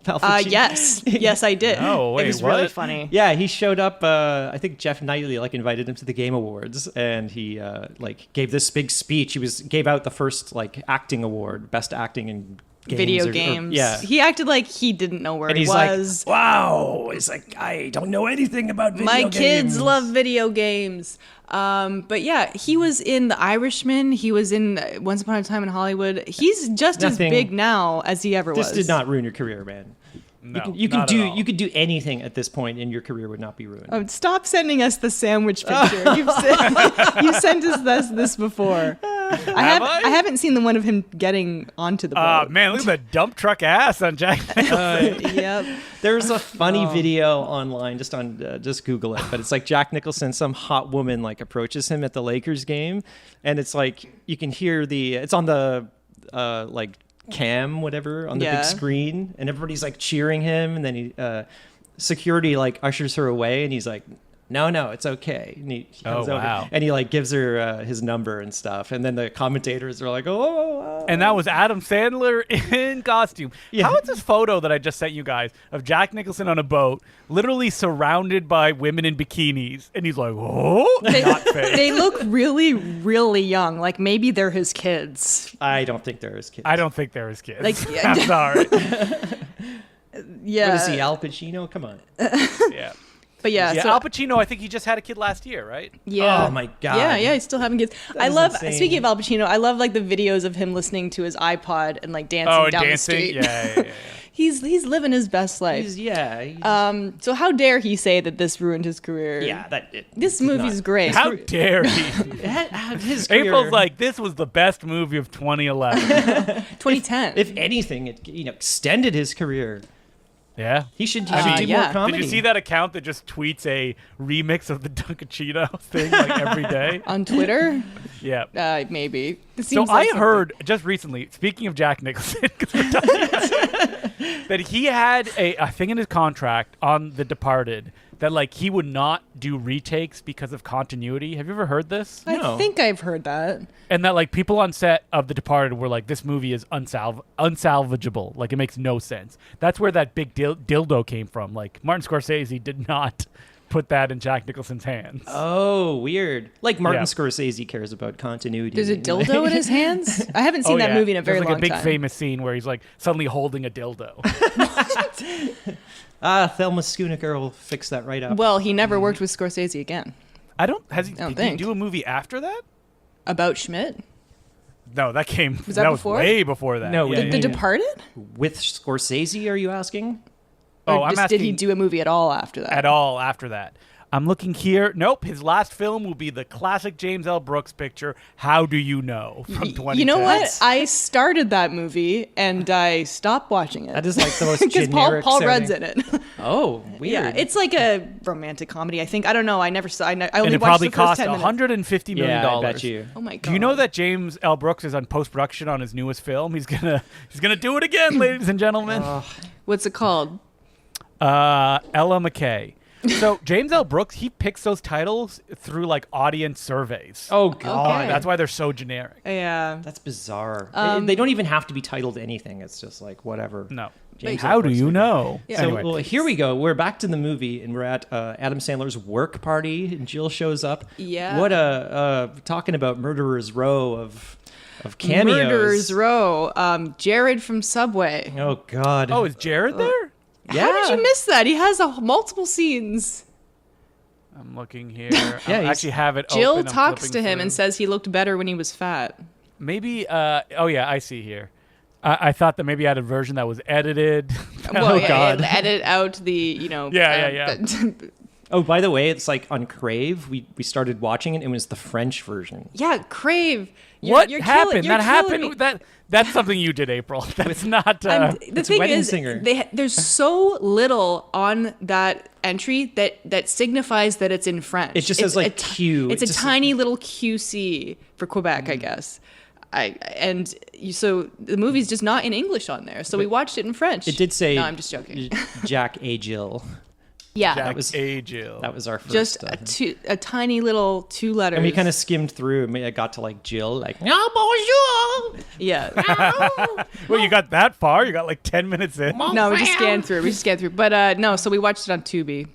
Al Pacino? Yes. Yes, I did. No, wait, it was really what? funny. Yeah, he showed up. I think Jeff Knightley like invited him to the Game Awards, and he like gave this big speech. Gave out the first like acting award, best acting in games Video or- games. yeah, He acted like he didn't know where and he he's was. like, "Wow!" He's like, "I don't know anything about video My games." kids love video games. But yeah, he was in The Irishman. He was in Once Upon a Time in Hollywood. He's just as Nothing- big now as he ever This was. did not ruin your career, man. No, You can not at all. you could do anything at this point, and your career would not be ruined. Oh, stop sending us the sandwich picture. You sent us this before. I haven't seen the one of him getting onto the boat. Man, look at that dump truck ass on Jack Nicholson. Yep. There's a funny video online, just Google it, but it's like Jack Nicholson, some hot woman like approaches him at the Lakers game, and it's like you can hear it's on the like cam, whatever, on the Yeah. big screen, and everybody's like cheering him, and then he security like ushers her away, and he's like, no, it's okay. And he comes over wow. and he like gives her his number and stuff. And then the commentators are like, oh. And that was Adam Sandler in costume. Yeah. How is this photo that I just sent you guys of Jack Nicholson on a boat, literally surrounded by women in bikinis? And he's like, oh, not fake. They look really, really young. Like maybe they're his kids. I don't think they're his kids. I don't think they're his kids. Like, I'm sorry. Yeah. What is he, Al Pacino? Come on. Yeah. But yeah, Yeah, so, Al Pacino, I think he just had a kid last year, right? yeah. Oh my God. Yeah, he's still having kids. I is love. insane. Speaking of Al Pacino, I love like the videos of him listening to his iPod and like dancing Oh, down dancing? the street. Yeah. He's living his best life. He's- So how dare he say that this ruined his career? This movie's great. How dare he? his career, April's like, this was the best movie of 2011. 2010. if anything, it extended his career. Yeah. He should do yeah. more comedy. Did you see that account that just tweets a remix of the Dunkachino thing like every day? On Twitter? Yeah. Maybe. It So seems like I something. heard just recently, speaking of Jack Nicholson, 'cause we're talking about it, that he had a thing in his contract on The Departed that like he would not do retakes because of continuity. Have you ever heard this? No. I think I've heard that. And that like people on set of The Departed were like, this movie is unsalvageable. Like it makes no sense. That's where that big dildo came from. Like Martin Scorsese did not put that in Jack Nicholson's hands. Oh, weird. Like Martin Yeah. Scorsese cares about continuity. There's a dildo in his hands? I haven't seen that movie in a very There's like long a big time. famous scene where he's like suddenly holding a dildo. Thelma Schoonmaker will fix that right up. Well, he never worked with Scorsese again. Did he think. do a movie after that? About Schmidt? No, that came. Was that was before? way before that. No, yeah, the The yeah. Departed? With Scorsese, are you asking? Oh, Or I'm just asking did he do a movie at all after that? at all after that. I'm looking here. Nope. His last film will be the classic James L. Brooks picture, How Do You Know, from 2010. You know what? I started that movie and I stopped watching it. That is like the most because generic Paul sounding- Rudd's in it. Oh, weird. Yeah, it's like a romantic comedy. I think. I don't know. I never saw. I only And it watched probably the first cost 10 minutes. $150 million. Yeah, I bet you. Oh my god! Do you know that James L. Brooks is on post-production on his newest film? He's gonna do it again, ladies and gentlemen. What's it called? Ella McKay. So James L. Brooks, he picks those titles through like audience surveys. Oh God, Okay. That's why they're so generic. Yeah. that's bizarre. They don't even have to be titled anything. It's just like whatever. No. James How L. do Brooks you would- know? Yeah. So Anyway. well, here we go. We're back to the movie, and we're at Adam Sandler's work party, and Jill shows up. Yeah. What talking about murderers row of cameos. Murderers Row. Jared from Subway. Oh God. Oh, is Jared there? yeah. How did you miss that? He has multiple scenes. I'm looking here. Yeah, I he's- actually have it Jill open. I'm talks flipping to him through. and says he looked better when he was fat. Maybe, oh yeah, I see here. I thought that maybe I had a version that was edited. Well, yeah, God. edit out the, Yeah. Oh, by the way, it's like on Crave. We started watching it. It was the French version. yeah, Crave. What you're happened? You're That killing me. happened. That's something you did, April. That's not. The It's thing Wedding is, Singer. there's so little on that entry that signifies that it's in French. It just says, like, Q. It's It a just- tiny little QC for Quebec, I guess. So the movie's just not in English on there. So we watched it in French. It did say. No, I'm just joking. Jack A. Jill. Yeah, Jack was- A. Jill. That was our first. just a tiny little 2 letters. and we kind of skimmed through. And I got to like Jill, like no bonjour. yeah. Well, you got that far? You got like 10 minutes in. No, we just scanned through. But no, so we watched it on Tubi.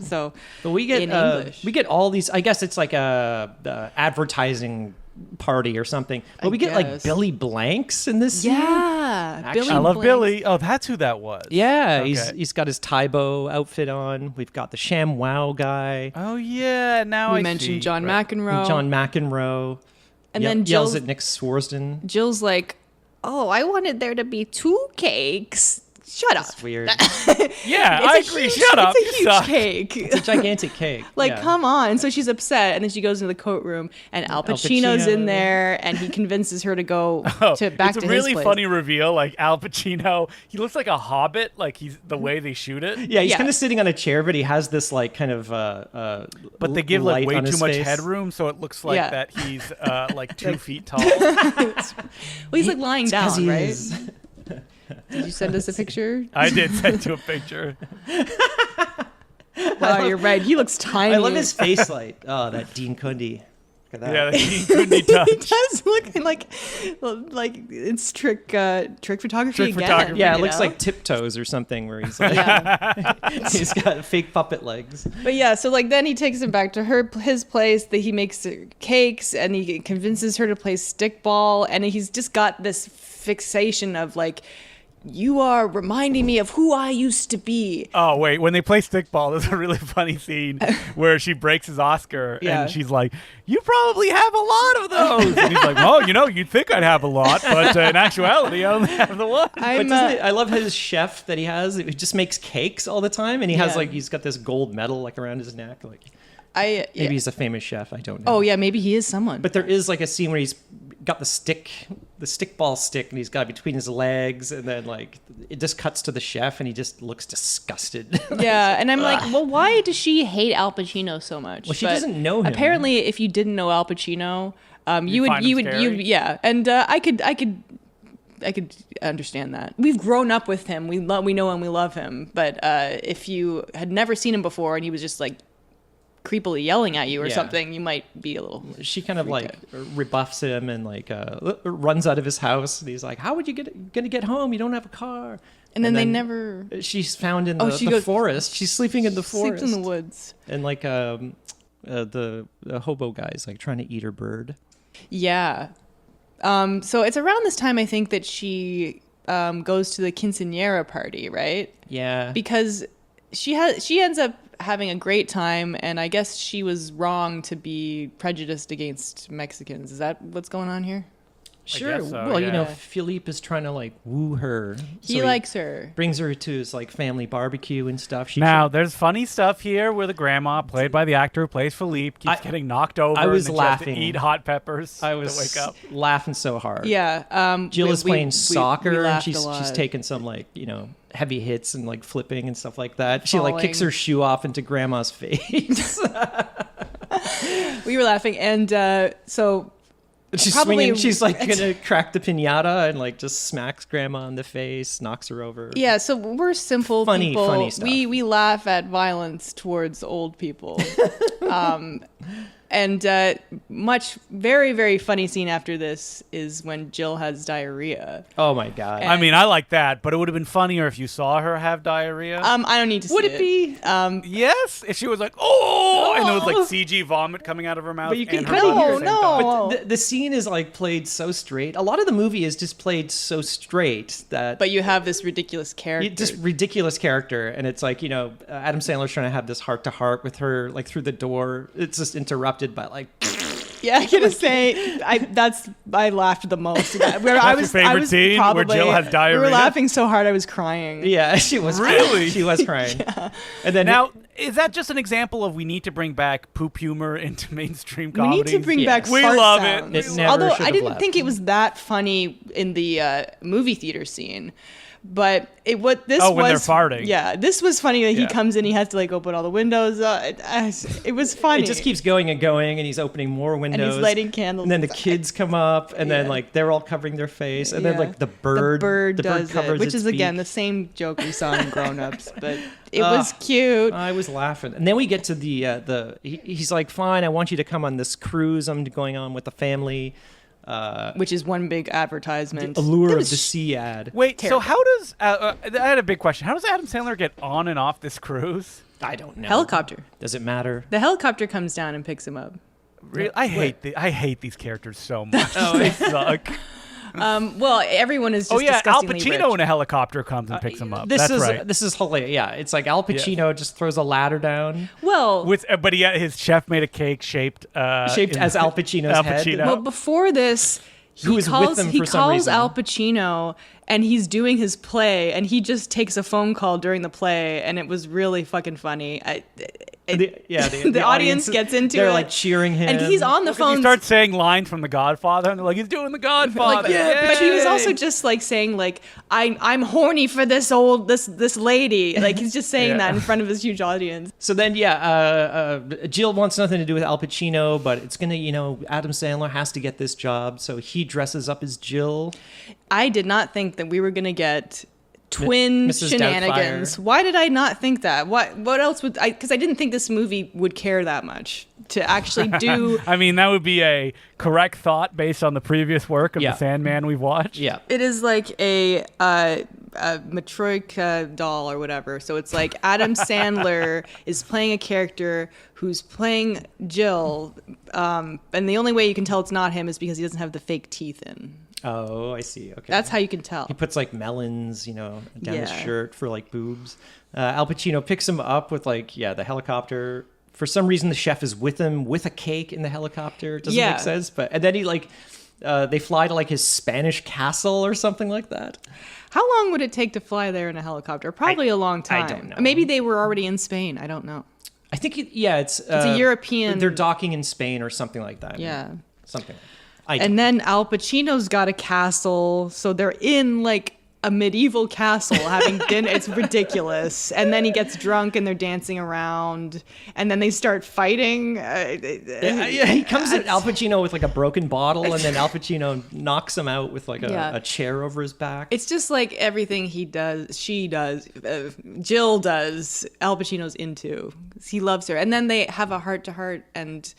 So But we get in English. we get all these. I guess it's like a advertising party or something. But we get like guess. Billy Blanks in this. scene. yeah, Actually, I love Blanks. Billy. Oh, that's who that was. Yeah, Okay. he's got his Tybo outfit on. We've got the Sham Wow guy, Oh yeah. Now We I mentioned see. John Right. McEnroe. John McEnroe, And then yells Jill's- at Nick Swartzen. Jill's like, "Oh, I wanted there to be 2 cakes." Shut up. It's weird. Yeah, It's I a agree. huge- Shut up. It's a You huge suck. cake. It's a gigantic cake. Like, yeah. come on. So she's upset, and then she goes into the coat room, and Al Pacino's Pacino. in there, and he convinces her to go Oh, to back it's to a really his place. funny reveal. Like Al Pacino, he looks like a hobbit. Like he's the way they shoot it. Yeah, he's Yeah. kind of sitting on a chair, but he has this like kind of But they give like light way on too his much face. headroom, so it looks like Yeah. that he's like 2 feet tall. Well, he's like lying It's 'cause down, he right? is. Did you send us a picture? I did send you a picture. Wow, you're right. He looks tiny. I love his face light. Oh, that Dean Cundy. Look at that. Yeah, he couldn't touch. He does look like it's trick photography again. Photography. Yeah, it looks like Tiptoes or something where he's like, he's got fake puppet legs. But yeah, so like then he takes him back to his place. That he makes cakes and he convinces her to play stickball, and he's just got this fixation of like, you are reminding me of who I used to be. Oh, wait. When they play stickball, there's a really funny scene where she breaks his Oscar and she's like, you probably have a lot of those. And he's like, well, you'd think I'd have a lot, but in actuality, I only have the one. I love his chef that he has. He just makes cakes all the time. And he has he's got this gold medal like around his neck. Like, maybe he's a famous chef. I don't know. Oh, yeah. Maybe he is someone. But there is like a scene where he's got the stickball stick, and he's got it between his legs, and then like it just cuts to the chef, and he just looks disgusted. Yeah, and I'm like, well, why does she hate Al Pacino so much? Well, she doesn't know him. Apparently, if you didn't know Al Pacino, you would, yeah, and I could understand that. We've grown up with him. We know and we love him. But if you had never seen him before and he was just like creepily yelling at you or something, you might be a little. She kind of like rebuffs him and like runs out of his house, and he's like, "How would you gonna get home? You don't have a car." And then they never. She's found in the forest. She's sleeping in the forest. Sleeps in the woods. And like the hobo guy's like trying to eat her bird. Yeah. So it's around this time I think that she goes to the quinceañera party, right? Yeah. Because she ends up having a great time, and I guess she was wrong to be prejudiced against Mexicans. Is that what's going on here? Sure. So, well, Philippe is trying to like woo her. He likes her. Brings her to his like family barbecue and stuff. There's funny stuff here where the grandma, played by the actor who plays Philippe, keeps getting knocked over. I was and laughing. She has to eat hot peppers. I was to wake up. laughing so hard. Yeah. Jill is playing soccer, and she's taking taking some like heavy hits and like flipping and stuff like that. She like Falling. kicks her shoe off into grandma's face. We were laughing, and so. She's swinging. She's like gonna crack the piñata and like just smacks grandma in the face, knocks her over. Yeah, so we're simple people. Funny stuff. We laugh at violence towards old people. And very, very funny scene after this is when Jill has diarrhea. Oh my god! I mean, I like that, but it would have been funnier if you saw her have diarrhea. I don't need to. Would see it be? Yes, if she was like, oh, and there was like CG vomit coming out of her mouth. But you can- and her no, body at the same no. time. But the scene is like played so straight. A lot of the movie is just played so straight that. But you have this ridiculous character. Just ridiculous character, and it's like Adam Sandler's trying to have this heart to heart with her, like through the door. It's just interrupted by like. Yeah, I gotta say, I laughed the most. Your favorite scene where Jill has diarrhea? We were laughing so hard I was crying. Yeah, she was really. She was crying. Yeah. And then now, is that just an example of we need to bring back poop humor into mainstream comedy? We need to bring back We fart love sounds. it. It never Although should I have didn't left. think it was that funny in the movie theater scene. But when they're farting. Yeah, this was funny that he Yeah. comes in, he has to like open all the windows. It was funny. It just keeps going and going, and he's opening more windows. And he's lighting candles. And then the kids come up, and then like they're all covering their face, and then like the bird does covers it, which its is again beak. the same joke we saw in Grown Ups, but it was cute. I was laughing, and then we get to he's like, "Fine, I want you to come on this cruise I'm going on with the family." Which is one big advertisement. Allure of the Sea ad. Wait, Terrible. so how does I had a big question. How does Adam Sandler get on and off this cruise? I don't know. Helicopter. Does it matter? The helicopter comes down and picks him up. Really? I hate these characters so much. They suck. Well, everyone is just Oh yeah, Al disgustingly Pacino rich. in a helicopter comes and picks him up. This That's is right. this is hilarious. Yeah, it's like Al Pacino just throws a ladder down, Well, But his chef made a cake shaped as Al Pacino's head. well, before this, Who is with them he for some calls reason. Al Pacino, and he's doing his play, and he just takes a phone call during the play, and it was really fucking funny. The audience gets into they're it. like cheering him, and he's on the He phone. starts saying lines from The Godfather, and they're like, "He's doing The Godfather." But he was Yay! also just like saying like I'm horny for this lady. Like he's just saying that in front of his huge audience. So then, Jill wants nothing to do with Al Pacino, but it's gonna, Adam Sandler has to get this job, so he dresses up as Jill. I did not think that we were gonna get twin Mrs. shenanigans. Doubtfire. Why did I not think that? What else would I? Because I didn't think this movie would care that much to actually do. I mean, that would be a correct thought based on the previous work of the Sandman we've watched. Yeah. It is like a Matroika doll or whatever. So it's like Adam Sandler is playing a character who's playing Jill, and the only way you can tell it's not him is because he doesn't have the fake teeth in. Oh, I see. Okay. That's how you can tell. He puts like melons, down his shirt for like boobs. Al Pacino picks him up with the helicopter. For some reason, the chef is with him with a cake in the helicopter. It doesn't make sense. And then he they fly to like his Spanish castle or something like that. How long would it take to fly there in a helicopter? Probably a long time. I don't know. Maybe they were already in Spain. I don't know. I think it's a European. They're docking in Spain or something like that. Yeah. Something. And then Al Pacino's got a castle, so they're in like a medieval castle having dinner. It's ridiculous. And then he gets drunk and they're dancing around, and then they start fighting. He comes at Al Pacino with like a broken bottle, and then Al Pacino knocks him out with like a chair over his back. It's just like everything he does, she does, Jill does, Al Pacino's into. He loves her. And then they have a heart-to-heart, and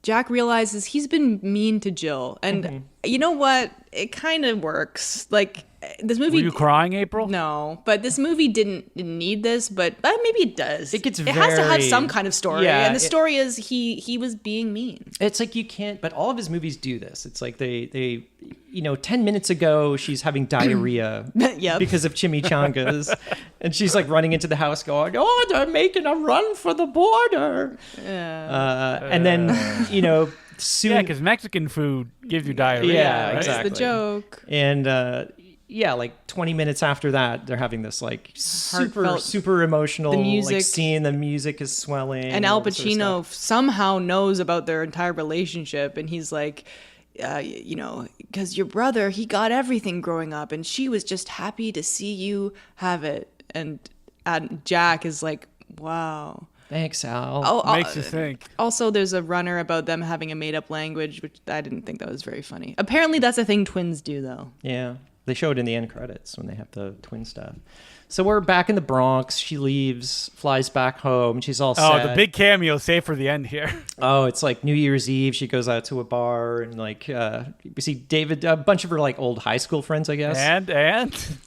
Jack realizes he's been mean to Jill. And you know what? It kind of works. Like, this movie... Were you crying, April? No, but this movie didn't need this, but maybe it does. It gets It has to have some kind of story. Yeah, and the story is he was being mean. It's like you can't... But all of his movies do this. It's like they 10 minutes ago, she's having diarrhea because of chimichangas. And she's like running into the house going, oh, they're making a run for the border. And then, soon... Yeah, because Mexican food gives you diarrhea. Yeah, right? exactly. It's the joke. And like 20 minutes after that, they're having this like super emotional like scene. The music is swelling. And Al Pacino somehow knows about their entire relationship. And he's like, because your brother, he got everything growing up and she was just happy to see you have it. And Jack is like, wow. Thanks, Al. Makes you think. Also, there's a runner about them having a made-up language, which I didn't think that was very funny. Apparently, that's a thing twins do, though. Yeah. They show it in the end credits when they have the twin stuff. So we're back in the Bronx. She leaves, flies back home. She's all sad. Oh, the big cameo, save for the end here. Oh, it's like New Year's Eve. She goes out to a bar and like we see David, a bunch of her like old high school friends, I guess. And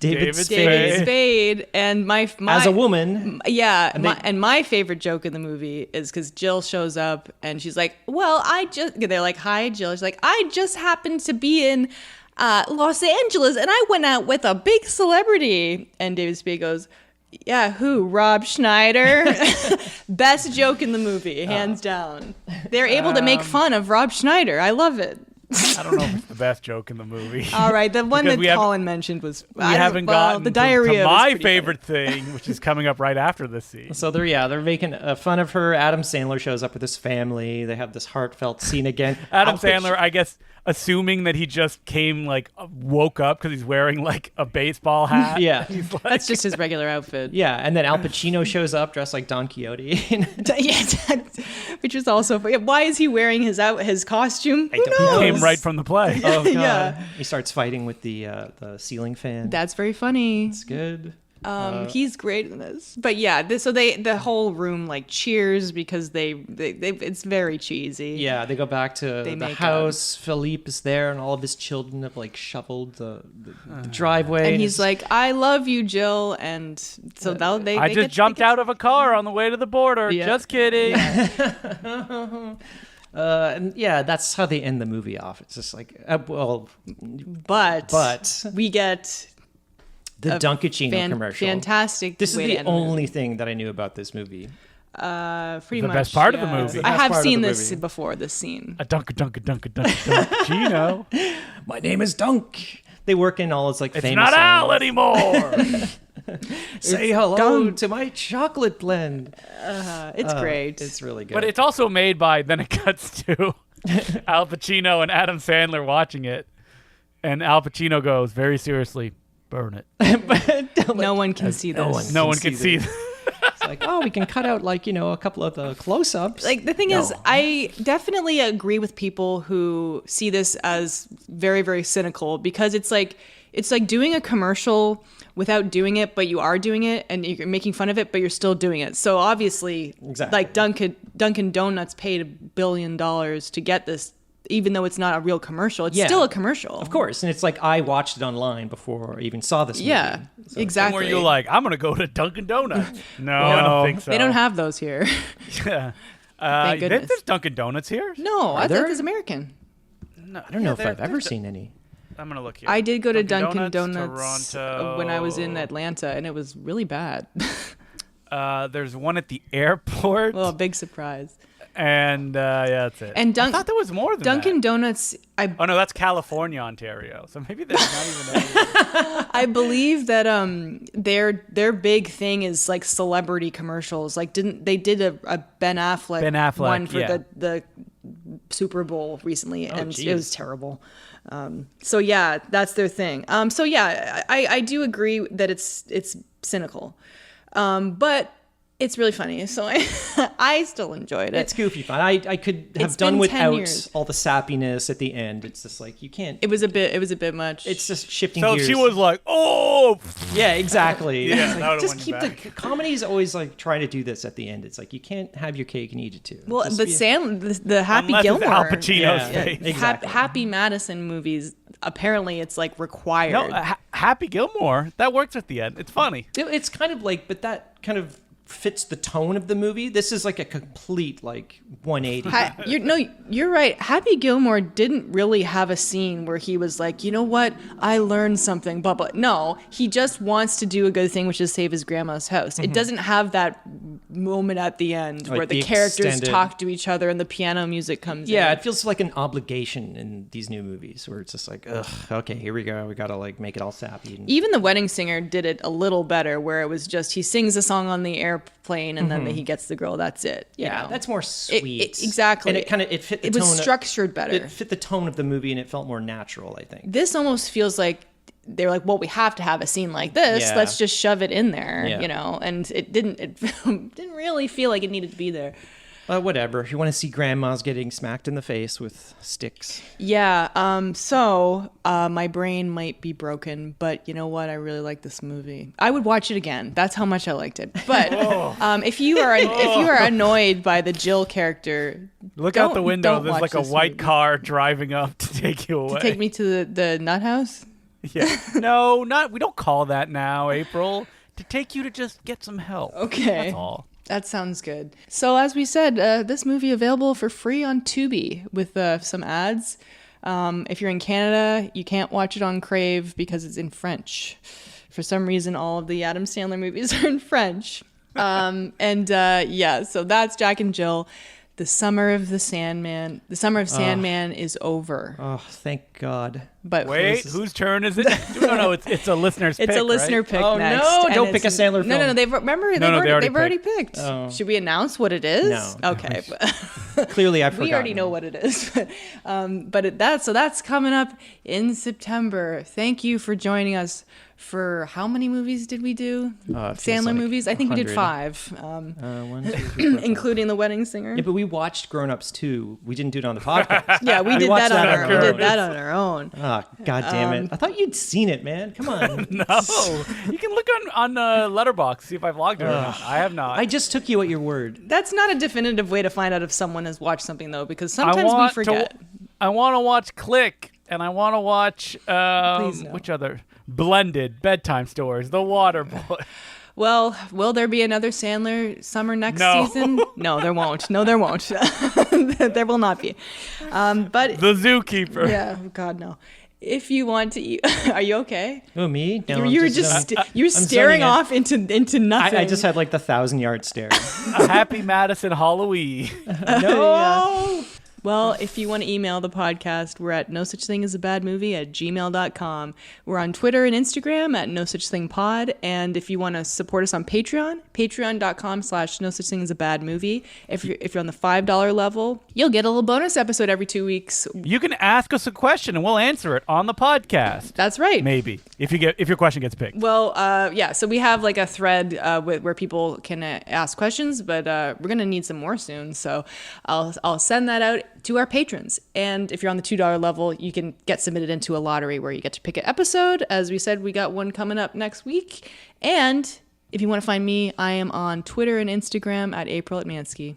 David Spade. And my as a woman. Yeah. And my favorite joke in the movie is because Jill shows up and she's like, well, they're like, hi, Jill. She's like, I just happened to be in Los Angeles, and I went out with a big celebrity. And David Spade goes, yeah, who? Rob Schneider? Best joke in the movie, hands down. They're able to make fun of Rob Schneider. I love it. I don't know if it's the best joke in the movie. All right, the one that Colin mentioned was... We haven't gotten the diarrhea to my was favorite thing, which is coming up right after this scene. So they're making fun of her. Adam Sandler shows up with his family. They have this heartfelt scene again. Adam Sandler, I guess, assuming that he just woke up because he's wearing like a baseball hat. Yeah. Like, that's just his regular outfit. Yeah, and then Al Pacino shows up dressed like Don Quixote. Which was also... Why is he wearing his costume? Who knows? He came right from the play. Oh, God. Yeah. He starts fighting with the ceiling fan. That's very funny. It's good. He's great in this. But yeah, the whole room like cheers because they it's very cheesy. Yeah, they go back to the house. Philippe is there, and all of his children have like shoveled the driveway. And he's like, "I love you, Jill." And so I just jumped out of a car on the way to the border. Yeah. Just kidding. And yeah, that's how they end the movie off. It's just like, but we get the Dunkachino commercial. Fantastic. This is the only thing that I knew about this movie. Pretty much. The best part of the movie. I have seen this before, this scene. A Dunkachino. My name is Dunk. They work in all his like famous It's not songs. Al anymore. Say hello to my chocolate blend. It's great. It's really good. But it's also made by, then it cuts to Al Pacino and Adam Sandler watching it. And Al Pacino goes, very seriously, burn it. No one can see this. No one can see this. It's like, oh, we can cut out like, a couple of the close-ups. Like the thing is, I definitely agree with people who see this as very, very cynical because it's like, it's like doing a commercial without doing it, but you are doing it, and you're making fun of it, but you're still doing it. So obviously, like Dunkin' Donuts paid $1 billion to get this, even though it's not a real commercial. It's still a commercial. Of course. And it's like I watched it online before I even saw this movie. Yeah, so. Exactly. Where you're like, I'm going to go to Dunkin' Donuts. No, I don't think so. They don't have those here. Yeah. Thank goodness. There's Dunkin' Donuts here? No, I thought it was American. No, I don't know if I've ever seen any. I'm going to look here. I did go to Dunkin' Donuts Toronto. when I was in Atlanta, and it was really bad. There's one at the airport. Well, big surprise. And that's it. And I thought there was more than Dunkin' that. Donuts. Oh no, that's California, Ontario. So maybe there's not even any. I believe that their big thing is like celebrity commercials. Like they did a Ben Affleck one for the Super Bowl recently, and it was terrible. So yeah, that's their thing. So yeah, I do agree that it's cynical, but it's really funny. So I still enjoyed it. It's goofy fun. I could have done without all the sappiness at the end. It's just like you can't. It was a bit much. It's just shifting so gears. she was like, "Oh, yeah, exactly." Yeah, like, just keep the comedy's always like trying to do this at the end. It's like you can't have your cake and eat it too. Well, but the Happy Unless Gilmore, it's Al Pacino's face. Exactly. Happy Madison movies. Apparently, it's like required. No, Happy Gilmore that works at the end. It's funny. It's kind of like, but that kind of fits the tone of the movie. This is like a complete like 180. You're right. Happy Gilmore didn't really have a scene where he was like, you know what, I learned something, blah blah. No, he just wants to do a good thing, which is save his grandma's house. It doesn't have that moment at the end like where the characters talk to each other and the piano music comes in. Yeah, it feels like an obligation in these new movies where it's just like, ugh, okay, here we go. We gotta like make it all sappy. Even The Wedding Singer did it a little better, where it was just he sings a song on the airplane and then he gets the girl. That's it. Yeah, that's more sweet. Exactly. And it fit the tone. It was structured better. It fit the tone of the movie and it felt more natural, I think. This almost feels like they're like, well, we have to have a scene like this. Yeah. Let's just shove it in there, and it didn't really feel like it needed to be there. Whatever. If you want to see grandmas getting smacked in the face with sticks. Yeah. So my brain might be broken, but you know what? I really like this movie. I would watch it again. That's how much I liked it. But if you are annoyed by the Jill character, look out the window. There's like a white car driving up to take you away. To take me to the nut house? Yeah. No, we don't call that now, April. To take you to just get some help. Okay. That's all. That sounds good. So as we said, this movie available for free on Tubi with some ads. If you're in Canada, you can't watch it on Crave because it's in French. For some reason, all of the Adam Sandler movies are in French. So that's Jack and Jill. The Summer of Sandman is over. Oh, thank God. But wait, whose turn is it? No, it's a listener's pick. It's a listener pick oh, next. No, and don't pick a Sandler film. No, they've already picked. Oh. Should we announce what it is? No. Okay. Clearly I've forgotten. We already know what it is. That's coming up in September. Thank you for joining us. For how many movies did we do? Sandler like movies? I think 100. we did 5. 1, 2, 3, 4, including The Wedding Singer. Yeah, but we watched Grown Ups too. We didn't do it on the podcast. Yeah, we did that on our own. Oh, God damn it. I thought you'd seen it, man. Come on. No. You can look on Letterboxd, see if I've logged it or not. I have not. I just took you at your word. That's not a definitive way to find out if someone has watched something, though, because sometimes we forget. I want to watch Click, and I want to watch which other? Blended Bedtime Stories, The Water Boy. Well, will there be another Sandler summer next season? No, there won't. No, there won't. There will not be. But The Zookeeper. Yeah, God no. If you want to, are you okay? Oh, me? No, you were staring off into nothing. I just had like the 1,000-yard stare. A Happy Madison Halloween. No. Yeah. Well, if you want to email the podcast, we're at nosuchthingasabadmovie@gmail.com. We're on Twitter and Instagram at nosuchthingpod. And if you want to support us on Patreon, patreon.com/nosuchthingasabadmovie. If you're on the $5 level, you'll get a little bonus episode every 2 weeks. You can ask us a question and we'll answer it on the podcast. That's right. Maybe if your question gets picked. Well, so we have like a thread where people can ask questions, but we're gonna need some more soon. So I'll send that out to our patrons. And if you're on the $2 level, you can get submitted into a lottery where you get to pick an episode. As we said, we got one coming up next week. And if you want to find me, I am on Twitter and Instagram at April Atmansky.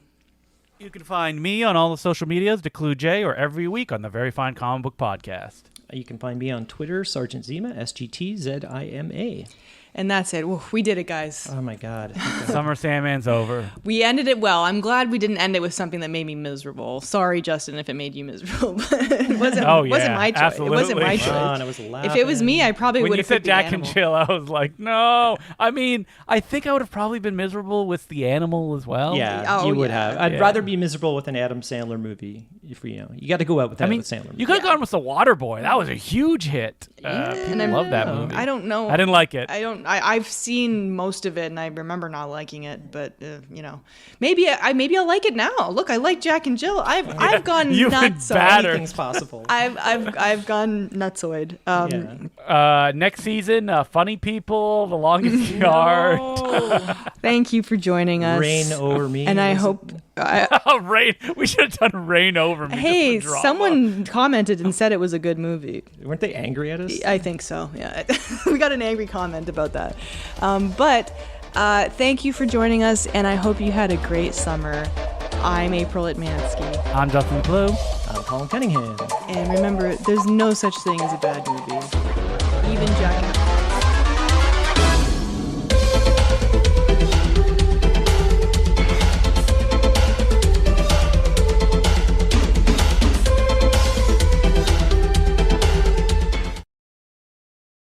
You can find me on all the social medias, DeClueJ, or every week on the Very Fine Comic Book Podcast. You can find me on Twitter, Sergeant Zima, SGTZIMA. And that's it. We did it, guys. Oh, my God. Summer of Sandman's over. We ended it well. I'm glad we didn't end it with something that made me miserable. Sorry, Justin, if it made you miserable. But it wasn't my choice. Absolutely. It wasn't my choice. I was laughing. If it was me, I probably would have picked the Jack animal. and Jill, I was like, no. I mean, I think I would have probably been miserable with the animal as well. Yeah, you would have. I'd rather be miserable with an Adam Sandler movie. If you got to go out with Adam Sandler movie. You could have gone with The Water Boy. That was a huge hit. People love that movie. I don't know. I didn't like it. I've seen most of it, and I remember not liking it. But maybe I'll like it now. Look, I like Jack and Jill. I've gone nuts. Anything's possible. I've gone nutsoid. Next season, Funny People, The Longest Yard. Thank you for joining us. Reign Over Me. And I hope. Rain. We should have done Rain Over Me. Hey, someone commented and said it was a good movie. Weren't they angry at us? I think so. Yeah, we got an angry comment about that. But thank you for joining us, and I hope you had a great summer. I'm April Atmansky. I'm Dustin Clue. I'm Colin Cunningham. And remember, there's no such thing as a bad movie. Even Jack and